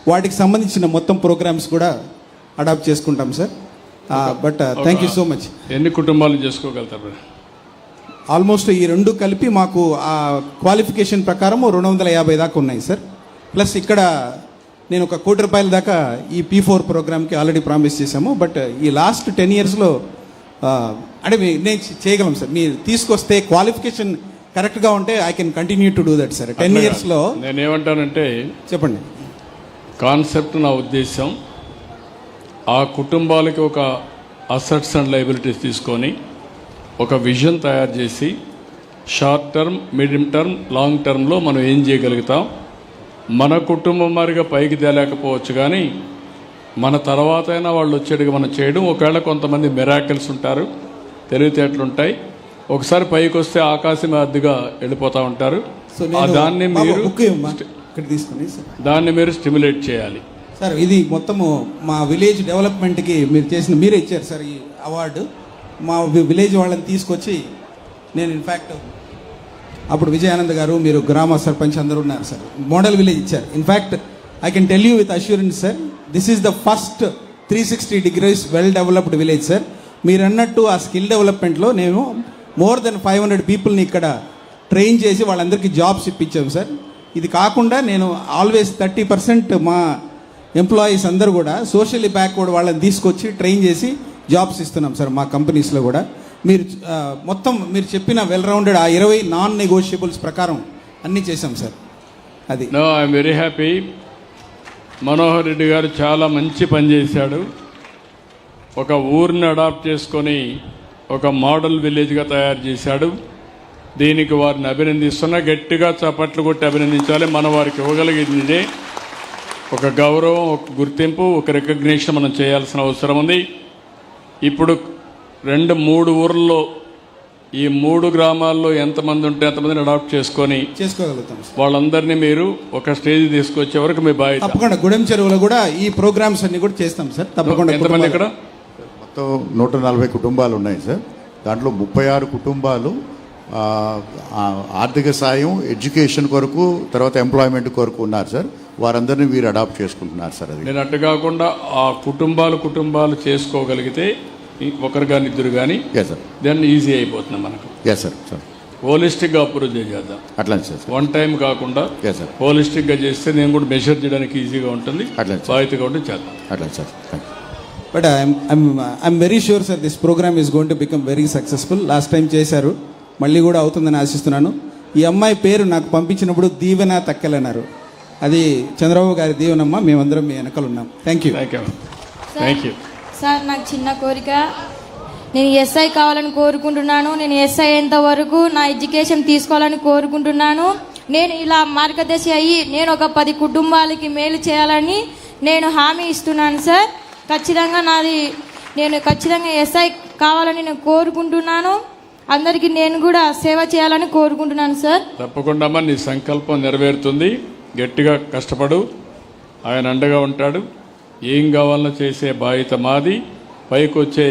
వాటికి సంబంధించిన మొత్తం ప్రోగ్రామ్స్ కూడా అడాప్ట్ చేసుకుంటాం sir. But thank you so much.
ఎన్ని కుటుంబాలు చేసుకోగలుగుతారు?
ఆల్మోస్ట్ ఈ 2 కలిపి మాకు ఆ క్వాలిఫికేషన్ ప్రకారం 250 దాకా ఉన్నాయి సార్. ప్లస్ ఇక్కడ నేను ఒక 1 కోటి రూపాయల దాకా ఈ P4 ప్రోగ్రామ్కి ఆల్రెడీ ప్రామిస్ చేశాము. బట్ ఈ లాస్ట్ 10 ఇయర్స్లో అంటే నేను చేయగలం సార్. మీరు తీసుకొస్తే క్వాలిఫికేషన్ కరెక్ట్గా ఉంటే I can continue to do that sir. 10 ఇయర్స్లో
నేనేమంటానంటే,
చెప్పండి.
కాన్సెప్ట్ నా ఉద్దేశం, ఆ కుటుంబాలకి ఒక అసెట్స్ అండ్ లయబిలిటీస్ తీసుకొని ఒక విజన్ తయారు చేసి short term, medium term, long టర్మ్లో మనం ఏం చేయగలుగుతాం. మన కుటుంబం వారిగా పైకి తేలేకపోవచ్చు, కానీ మన తర్వాత అయినా వాళ్ళు వచ్చేట్టుగా మనం చేయడం. ఒకవేళ కొంతమంది మిరాకిల్స్ ఉంటారు, తెలివితేటలు ఉంటాయి, ఒకసారి పైకి వస్తే ఆకాశం అద్దుగా వెళ్ళిపోతూ ఉంటారు. దాన్ని మీరు స్టిమ్యులేట్ చేయాలి
సార్. ఇది మొత్తము మా విలేజ్ డెవలప్మెంట్కి మీరే ఇచ్చారు సార్ ఈ అవార్డు. మా విలేజ్ వాళ్ళని తీసుకొచ్చి నేను ఇన్ఫ్యాక్ట్ అప్పుడు విజయానంద్ గారు, మీరు గ్రామ సర్పంచ్ అందరూ ఉన్నారు సార్, మోడల్ విలేజ్ ఇచ్చారు. In fact I can tell you with assurance sir, this is the first 360 degrees well developed village sir. మీరు అన్నట్టు ఆ స్కిల్ డెవలప్మెంట్లో నేను మోర్ దెన్ 500 పీపుల్ని ఇక్కడ ట్రైన్ చేసి వాళ్ళందరికీ జాబ్స్ ఇప్పించాము సార్. ఇది కాకుండా నేను ఆల్వేస్ 30% మా ఎంప్లాయీస్ అందరూ కూడా సోషల్లీ బ్యాక్వర్డ్ వాళ్ళని తీసుకొచ్చి ట్రైన్ చేసి జాబ్స్ ఇస్తున్నాం సార్ మా కంపెనీస్లో కూడా. మీరు మొత్తం మీరు చెప్పిన వెల్ రౌండెడ్ ఆ 20 నాన్ నెగోషియబుల్స్ ప్రకారం అన్నీ చేశాం సార్. అది
no I'm very happy. Manohar Reddy garu చాలా మంచి పని చేశాడు. ఒక ఊరిని అడాప్ట్ చేసుకొని ఒక మోడల్ విలేజ్గా తయారు చేశాడు. దీనికి వారిని అభినందిస్తున్నా, గట్టిగా చప్పట్లు కొట్టి అభినందించాలి. మన వారికి ఇవ్వగలిగింది ఇదే, ఒక గౌరవం, ఒక గుర్తింపు, ఒక రికగ్నిషన్ మనం చేయాల్సిన అవసరం ఉంది. ఇప్పుడు 2-3 ఊర్లలో ఈ 3 గ్రామాల్లో ఎంతమంది ఉంటే ఎంతమందిని అడాప్ట్
చేసుకోగలుగుతాం సార్.
వాళ్ళందరినీ మీరు ఒక స్టేజ్ తీసుకొచ్చే వరకు మీ బాధ్యత.
తప్పకుండా గూడెం చెరువులో కూడా ఈ ప్రోగ్రామ్స్ అన్ని కూడా చేస్తాం సార్. తప్పకుండా.
ఎంతమంది ఇక్కడ?
మొత్తం 140 కుటుంబాలు ఉన్నాయి సార్. దాంట్లో 36 కుటుంబాలు ఆర్థిక సాయం, ఎడ్యుకేషన్ కొరకు, తర్వాత ఎంప్లాయ్మెంట్ కొరకు ఉన్నారు సార్. వారందరినీ వీరు అడాప్ట్ చేసుకుంటున్నారు సార్. అది
నేను అట్టు కాకుండా ఆ కుటుంబాలు చేసుకోగలిగితే ఒకరు కానీ ఇద్దరు కానీ
సార్
దాన్ని ఈజీ అయిపోతుంది మనకు.
సార్ సార్
హోలిస్టిక్గా అప్రోచ్ చేద్దాం.
అట్లానే సార్.
వన్ టైం కాకుండా
సార్
హోలిస్టిక్గా చేస్తే నేను కూడా మెషర్ చేయడానికి ఈజీగా ఉంటుంది, బాధ్యతగా ఉంటుంది, చేద్దాం.
అట్లానే sir.
But I'm very sure sir this program is going to become very successful. Last time చేశారు, మళ్ళీ కూడా అవుతుందని ఆశిస్తున్నాను. ఈ అమ్మాయి పేరు నాకు పంపించినప్పుడు దీవెన తక్కెలన్నారు. అది చంద్రబాబు గారి దీవెనమ్మ. మేమందరం మీ వెనకాల ఉన్నాం. Thank you.
Thank you
sir. నాకు చిన్న కోరిక, నేను ఎస్ఐ కావాలని కోరుకుంటున్నాను. నేను ఎస్ఐ అయ్యేంత వరకు నా ఎడ్యుకేషన్ తీసుకోవాలని కోరుకుంటున్నాను. నేను ఇలా మార్గదర్శి అయ్యి నేను ఒక 10 కుటుంబాలకి మేలు చేయాలని నేను హామీ ఇస్తున్నాను సార్. నేను ఖచ్చితంగా ఎస్ఐ కావాలని నేను కోరుకుంటున్నాను. అందరికీ నేను కూడా సేవ చేయాలని కోరుకుంటున్నాను సార్.
తప్పకుండా నీ సంకల్పం నెరవేరుతుంది. గట్టిగా కష్టపడు, ఆయన అండగా ఉంటాడు. ఏం కావాలన్నా చేసే బాధ్యత మాది. పైకి వచ్చే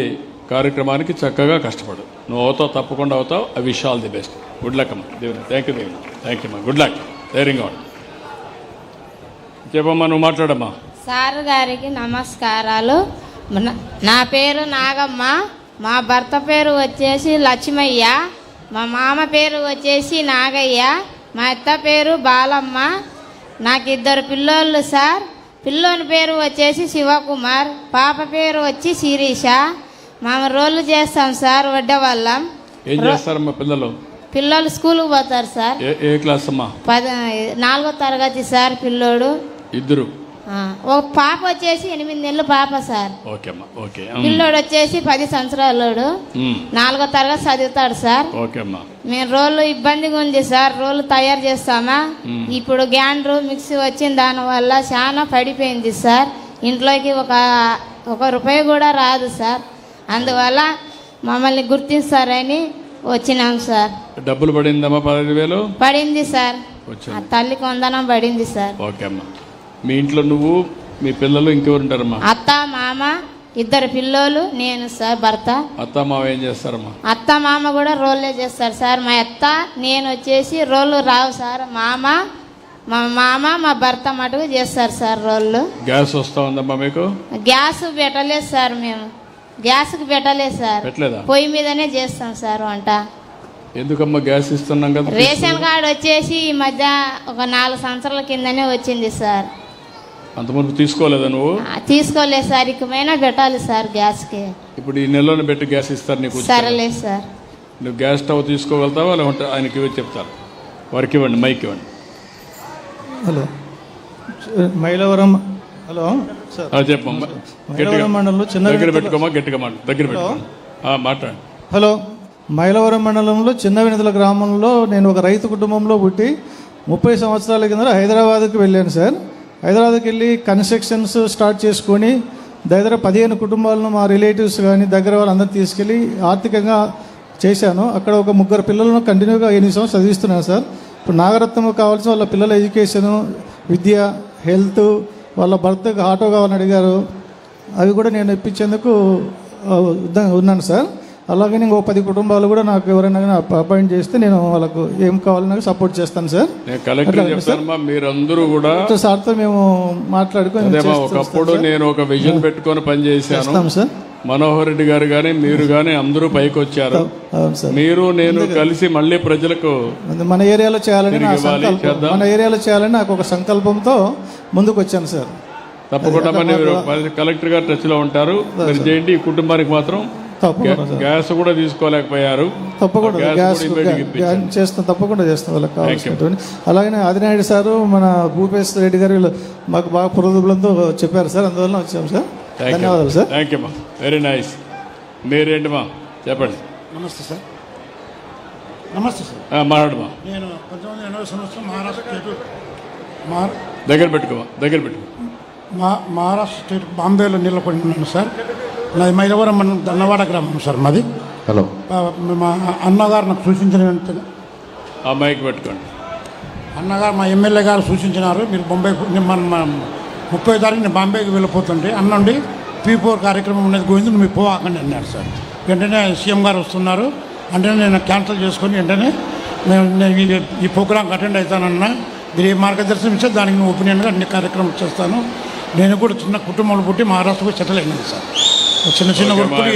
కార్యక్రమానికి చక్కగా కష్టపడు. నువ్వు అవుతావు, తప్పకుండా అవుతావు. I wish all the best. Good luck అమ్మా. దేవుని థ్యాంక్ యూ అమ్మా. Good luck. ధైర్యంగా ఉండు. చెప్పమ్మా, నువ్వు మాట్లాడమ్మా.
సార్ గారికి నమస్కారాలు. నా పేరు నాగమ్మ. మా భర్త పేరు వచ్చేసి లక్ష్మయ్య. మా మామ పేరు వచ్చేసి నాగయ్య. మా అత్త పేరు బాలమ్మ. నాకు 2 పిల్లోళ్ళు సార్. పిల్లోని పేరు వచ్చేసి శివకుమార్, పాప పేరు వచ్చి శిరీష. మేము రోళ్ళు చేస్తాం సార్. వడ్డవల్లం.
ఏం చేస్తారమ్మా పిల్లలు?
పిల్లలు స్కూల్కి పోతారు సార్.
ఏ క్లాస్ అమ్మా?
4వ తరగతి సార్ పిల్లోడు.
ఇద్దరు.
ఒక పాప వచ్చేసి 8 నెలలు పాప సార్. పిల్లోడు వచ్చేసి 10 సంవత్సరాలు. 4వ తరగతి చదువుతాడు సార్. మేము రోళ్ళు ఇబ్బందిగా ఉంది సార్. రోళ్ళు తయారు చేస్తామా, ఇప్పుడు గ్రైండర్ మిక్సీ వచ్చిన దానివల్ల చాలా పడిపోయింది సార్. ఇంట్లోకి ఒక రూపాయి కూడా రాదు సార్. అందువల్ల మమ్మల్ని గుర్తిస్తారని వచ్చినాం సార్.
డబ్బులు పడిందమ్మా? 15,000
పడింది సార్. తల్లికి వందనం పడింది సార్.
ఓకే అమ్మా. మీ ఇంట్లో నువ్వు, మీ పిల్లలు, ఇంకెవరు ఉంటారమ్మా?
అత్త, మామ, 2 పిల్లోళ్ళు, నేను సార్ భర్త.
అత్త మామ ఏం చేస్తారమ్మా?
అత్త మామ కూడా రోళ్ళే చేస్తారు సార్. మా అత్త నేను వచ్చేసి రోళ్ళు రావు సార్. మా మామ మా భర్త మటుకు చేస్తారు సార్ రోళ్ళు.
గ్యాస్ వస్తా ఉందమ్మా మీకు?
గ్యాస్ పెట్టలేదు సార్. మేము గ్యాస్కి పెట్టలేదు సార్. పొయ్యి మీదనే చేస్తాం సార్ వంట.
ఎందుకమ్మా గ్యాస్ ఇస్తున్నాం కదా?
రేషన్ కార్డు వచ్చేసి ఈ మధ్య ఒక 4 సంవత్సరాల కిందనే వచ్చింది సార్.
అంతవరకు తీసుకోలేదా నువ్వు?
తీసుకోలేదు సార్. ఇకమైనా పెట్టాలి సార్ గ్యాస్కి.
ఇప్పుడు ఈ నెలలోనే పెట్టి గ్యాస్ ఇస్తారు నీకు?
సరేలేదు సార్.
నువ్వు గ్యాస్ స్టవ్ తీసుకోగలుగుతావా, లేకుంటే ఆయనకి ఇవ్వ చెప్తారు? వారికి ఇవ్వండి, మైక్ ఇవ్వండి.
హలో, మైలవరం. హలో సార్,
చెప్పమ్మా.
మండలంలో
దగ్గర పెట్టుకోమా, గట్టిగా దగ్గర పెట్టుకోమా, మాట్లాడు.
హలో, మైలవరం మండలంలో చిన్న వినతుల గ్రామంలో నేను ఒక రైతు కుటుంబంలో పుట్టి 30 సంవత్సరాల కింద హైదరాబాద్కి వెళ్ళాను సార్. హైదరాబాద్కి వెళ్ళి కన్స్ట్రక్షన్స్ స్టార్ట్ చేసుకొని దగ్గర 15 కుటుంబాలను మా రిలేటివ్స్ కానీ దగ్గర వాళ్ళందరూ తీసుకెళ్ళి ఆర్థికంగా చేశాను. అక్కడ ఒక 3 పిల్లలను కంటిన్యూగా 8 సంవత్సరాలు చదివిస్తున్నాను సార్. ఇప్పుడు నాగరత్నం కావాల్సిన వాళ్ళ పిల్లల ఎడ్యుకేషను, విద్య, హెల్త్, వాళ్ళ భర్తకు ఆటో కావాలని అడిగారు. అవి కూడా నేను ఇప్పించేందుకు ఉన్నాను సార్. అలాగే నేను 10 కుటుంబాలు కూడా నాకు ఎవరైనా అపాయింట్ చేస్తే నేను వాళ్ళకు ఏం కావాలన్నా సపోర్ట్ చేస్తాను సార్.
మీరందరూ కూడా
సార్తో మేము మాట్లాడుకొని
ఒకప్పుడు నేను ఒక విజన్ పెట్టుకొని పనిచేసాను సార్. మనోహర్ రెడ్డి గారు కానీ మీరు కానీ అందరూ పైకి వచ్చారు. మీరు నేను కలిసి మళ్ళీ ప్రజలకు
మన ఏరియాలో చేయాలని నాకు ఒక సంకల్పంతో ముందుకు వచ్చాను సార్.
తప్పకుండా మీరు కలెక్టర్ గారు టచ్లో ఉంటారు. మీరు చేయండి. ఈ కుటుంబానికి మాత్రం
తప్పకుండా సార్.
గ్యాస్ కూడా తీసుకోలేకపోయారు.
తప్పకుండా గ్యాస్ చేస్తాం, తప్పకుండా చేస్తాం వాళ్ళకి కావాల్సినటువంటి. అలాగనే ఆదినాయుడు సారు, మన భూపేశ్ రెడ్డి గారు వీళ్ళు మాకు బాగా పురోగతులతో చెప్పారు సార్, అందువల్ల వచ్చాం సార్. ధన్యవాదాలు సార్.
థ్యాంక్ యూ మా, వెరీ నైస్. మీరేంటి మా చెప్పండి.
నమస్తే సార్. నమస్తే సార్.
మాట్లాడమా.
నేను 1980 సంవత్సరం మహారాష్ట్ర స్టేట్ బాంబేలో నిలబడి ఉన్నాను సార్. నాది మైలవరం మనం దన్నవాడ గ్రామం సార్ మాది.
హలో.
మా అన్నగారు నాకు సూచించిన
మైక్ పెట్టుకోండి.
అన్నగారు మా ఎమ్మెల్యే గారు సూచించినారు, మీరు బొంబాయి మన 30 తారీఖు నేను బాంబేకి వెళ్ళిపోతుంటే అన్నండి P4 కార్యక్రమం ఉన్నది గోవిందు మీరు పోవాకండి అన్నారు సార్. వెంటనే సీఎం గారు వస్తున్నారు అంటే నేను క్యాన్సిల్ చేసుకొని వెంటనే నేను ఈ ప్రోగ్రాంకి అటెండ్ అవుతానన్నా, మీరు ఏ మార్గదర్శనం ఇస్తే దానికి నేను ఒపీనియన్గా అన్ని కార్యక్రమం చేస్తాను. నేను కూడా చిన్న కుటుంబంలో పుట్టి మహారాష్ట్రకు సెటిల్ అయినాను సార్. చిన్న చిన్న వర్కులు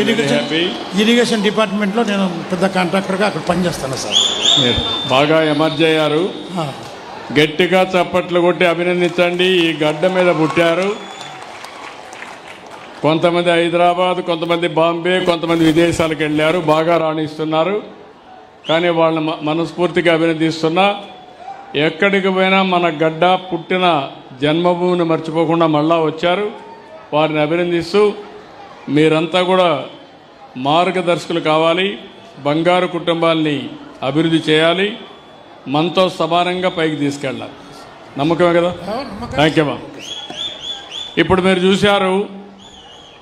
ఇరిగేషన్ డిపార్ట్మెంట్లో నేను పెద్ద కాంట్రాక్టర్గా అక్కడ పనిచేస్తాను సార్.
బాగా ఎమర్జ్ అయ్యారు. గట్టిగా చప్పట్లు కొట్టి అభినందించండి. ఈ గడ్డ మీద పుట్టారు. కొంతమంది హైదరాబాద్, కొంతమంది బాంబే, కొంతమంది విదేశాలకు వెళ్ళారు, బాగా రాణిస్తున్నారు. కానీ వాళ్ళని మనస్ఫూర్తిగా అభినందిస్తున్నా. ఎక్కడికి పోయినా మన గడ్డ పుట్టిన జన్మభూమిని మర్చిపోకుండా మళ్ళా వచ్చారు. వారిని అభినందిస్తూ మీరంతా కూడా మార్గదర్శకులు కావాలి, బంగారు కుటుంబాల్ని అభివృద్ధి చేయాలి, మనతో సమానంగా పైకి తీసుకెళ్ళాలి. నమ్మకమే కదా? Thank you. ఇప్పుడు మీరు చూశారు,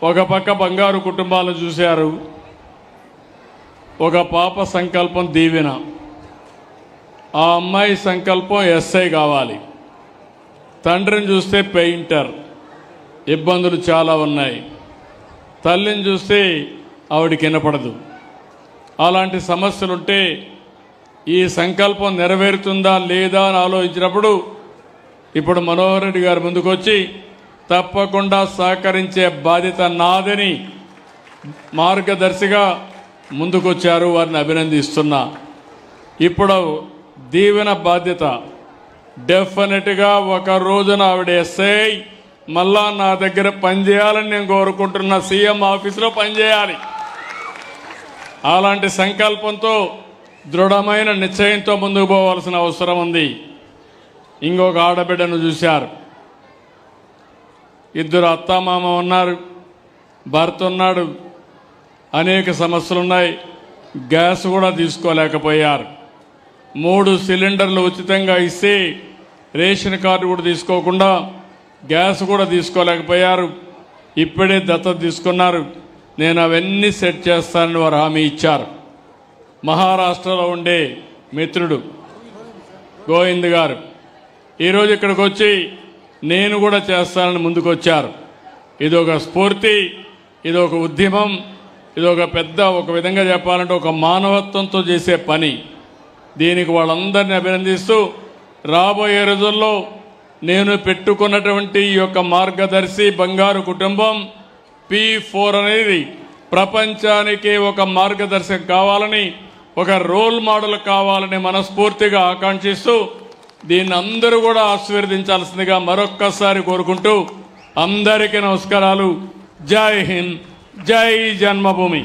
ఒక పక్క బంగారు కుటుంబాలను చూశారు, ఒక పాప సంకల్పం దీవెన. ఆ అమ్మాయి సంకల్పం ఎస్ఐ కావాలి. తండ్రిని చూస్తే పెయింటర్, ఇబ్బందులు చాలా ఉన్నాయి. తల్లిని చూస్తే ఆవిడికి వినపడదు. అలాంటి సమస్యలుంటే ఈ సంకల్పం నెరవేరుతుందా లేదా అని ఆలోచించినప్పుడు ఇప్పుడు మనోహర్ రెడ్డి గారు ముందుకొచ్చి తప్పకుండా సహకరించే బాధ్యత నాదని మార్గదర్శిగా ముందుకొచ్చారు. వారిని అభినందిస్తున్నా. ఇప్పుడు దీవెన బాధ్యత డెఫినెట్గా ఒక రోజున ఆవిడ ఎస్ఐ మళ్ళా నా దగ్గర పనిచేయాలని నేను కోరుకుంటున్న, సీఎం ఆఫీసులో పనిచేయాలి. అలాంటి సంకల్పంతో దృఢమైన నిశ్చయంతో ముందుకు పోవాల్సిన అవసరం ఉంది. ఇంకొక ఆడబిడ్డను చూశారు. ఇద్దరు అత్తామామ ఉన్నారు, భర్త ఉన్నాడు, అనేక సమస్యలున్నాయి. గ్యాస్ కూడా తీసుకోలేకపోయారు. 3 సిలిండర్లు ఉచితంగా ఇస్తే రేషన్ కార్డు కూడా తీసుకోకుండా గ్యాస్ కూడా తీసుకోలేకపోయారు. ఇప్పుడే దత్తత తీసుకున్నారు. నేను అవన్నీ సెట్ చేస్తానని వారు హామీ ఇచ్చారు. మహారాష్ట్రలో ఉండే మిత్రుడు గోవింద్ గారు ఈరోజు ఇక్కడికి వచ్చి నేను కూడా చేస్తానని ముందుకొచ్చారు. ఇదొక స్ఫూర్తి, ఇదొక ఉద్యమం, ఇదొక పెద్ద, ఒక విధంగా చెప్పాలంటే ఒక మానవత్వంతో చేసే పని. దీనికి వాళ్ళందరినీ అభినందిస్తూ రాబోయే రోజుల్లో నేను పెట్టుకున్నటువంటి ఈ యొక్క మార్గదర్శి బంగారు కుటుంబం P4 అనేది ప్రపంచానికి ఒక మార్గదర్శకం కావాలని, ఒక రోల్ మోడల్ కావాలని మనస్ఫూర్తిగా ఆకాంక్షిస్తూ దీన్ని అందరూ కూడా ఆశీర్వదించాల్సిందిగా మరొక్కసారి కోరుకుంటూ అందరికీ నమస్కారాలు. జై హింద్, జై జన్మభూమి.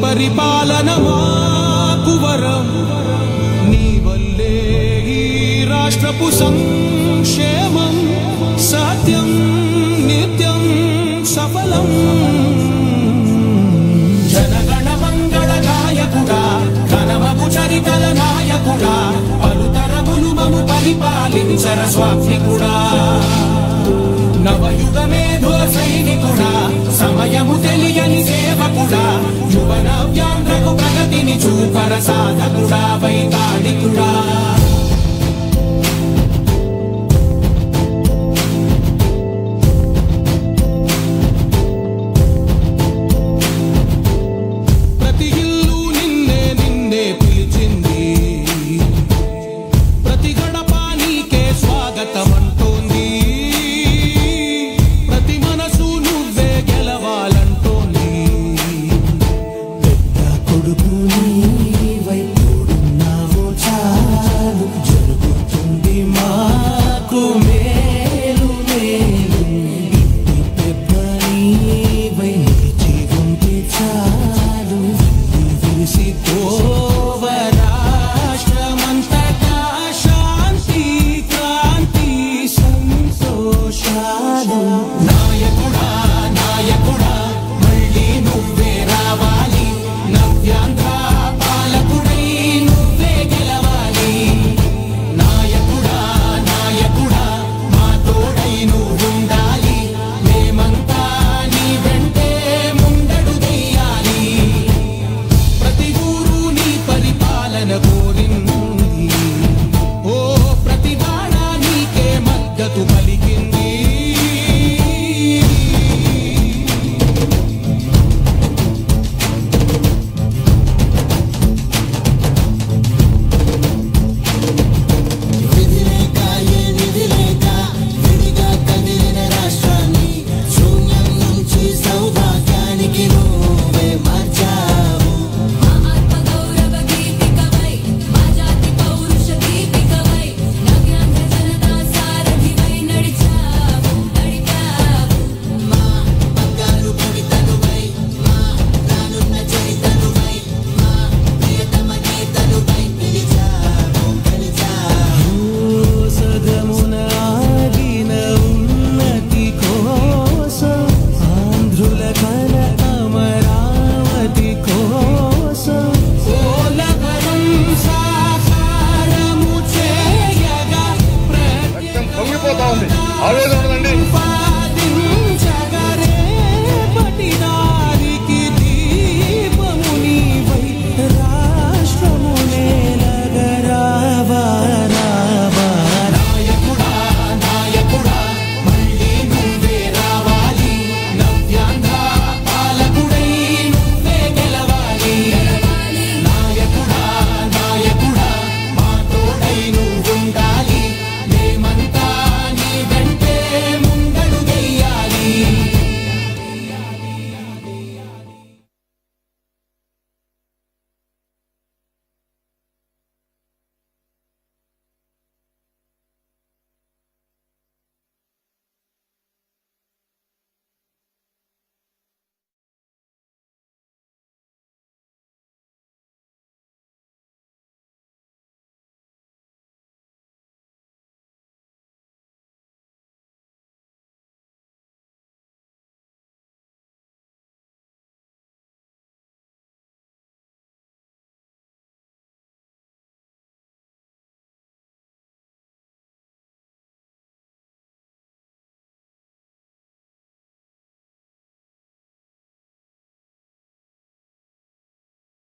పరిపాలన మాకు వరం, నీ వల్లే ఈ రాష్ట్రపు సంక్షేమం సత్యం నిత్యం సఫలం. జనగణ మంగళ నాయకుడా, ఘనమగు చరితల నాయకుడా, పలుతరములు మము పరిపాలించర స్వామికుడా, నవయుగ మేధో సైనికుడా, సమయము తెలియని సేవకుడా, యువన వ్యాంధ్రకు ప్రగతిని చూపర సాధకుడా వైతాళికుడా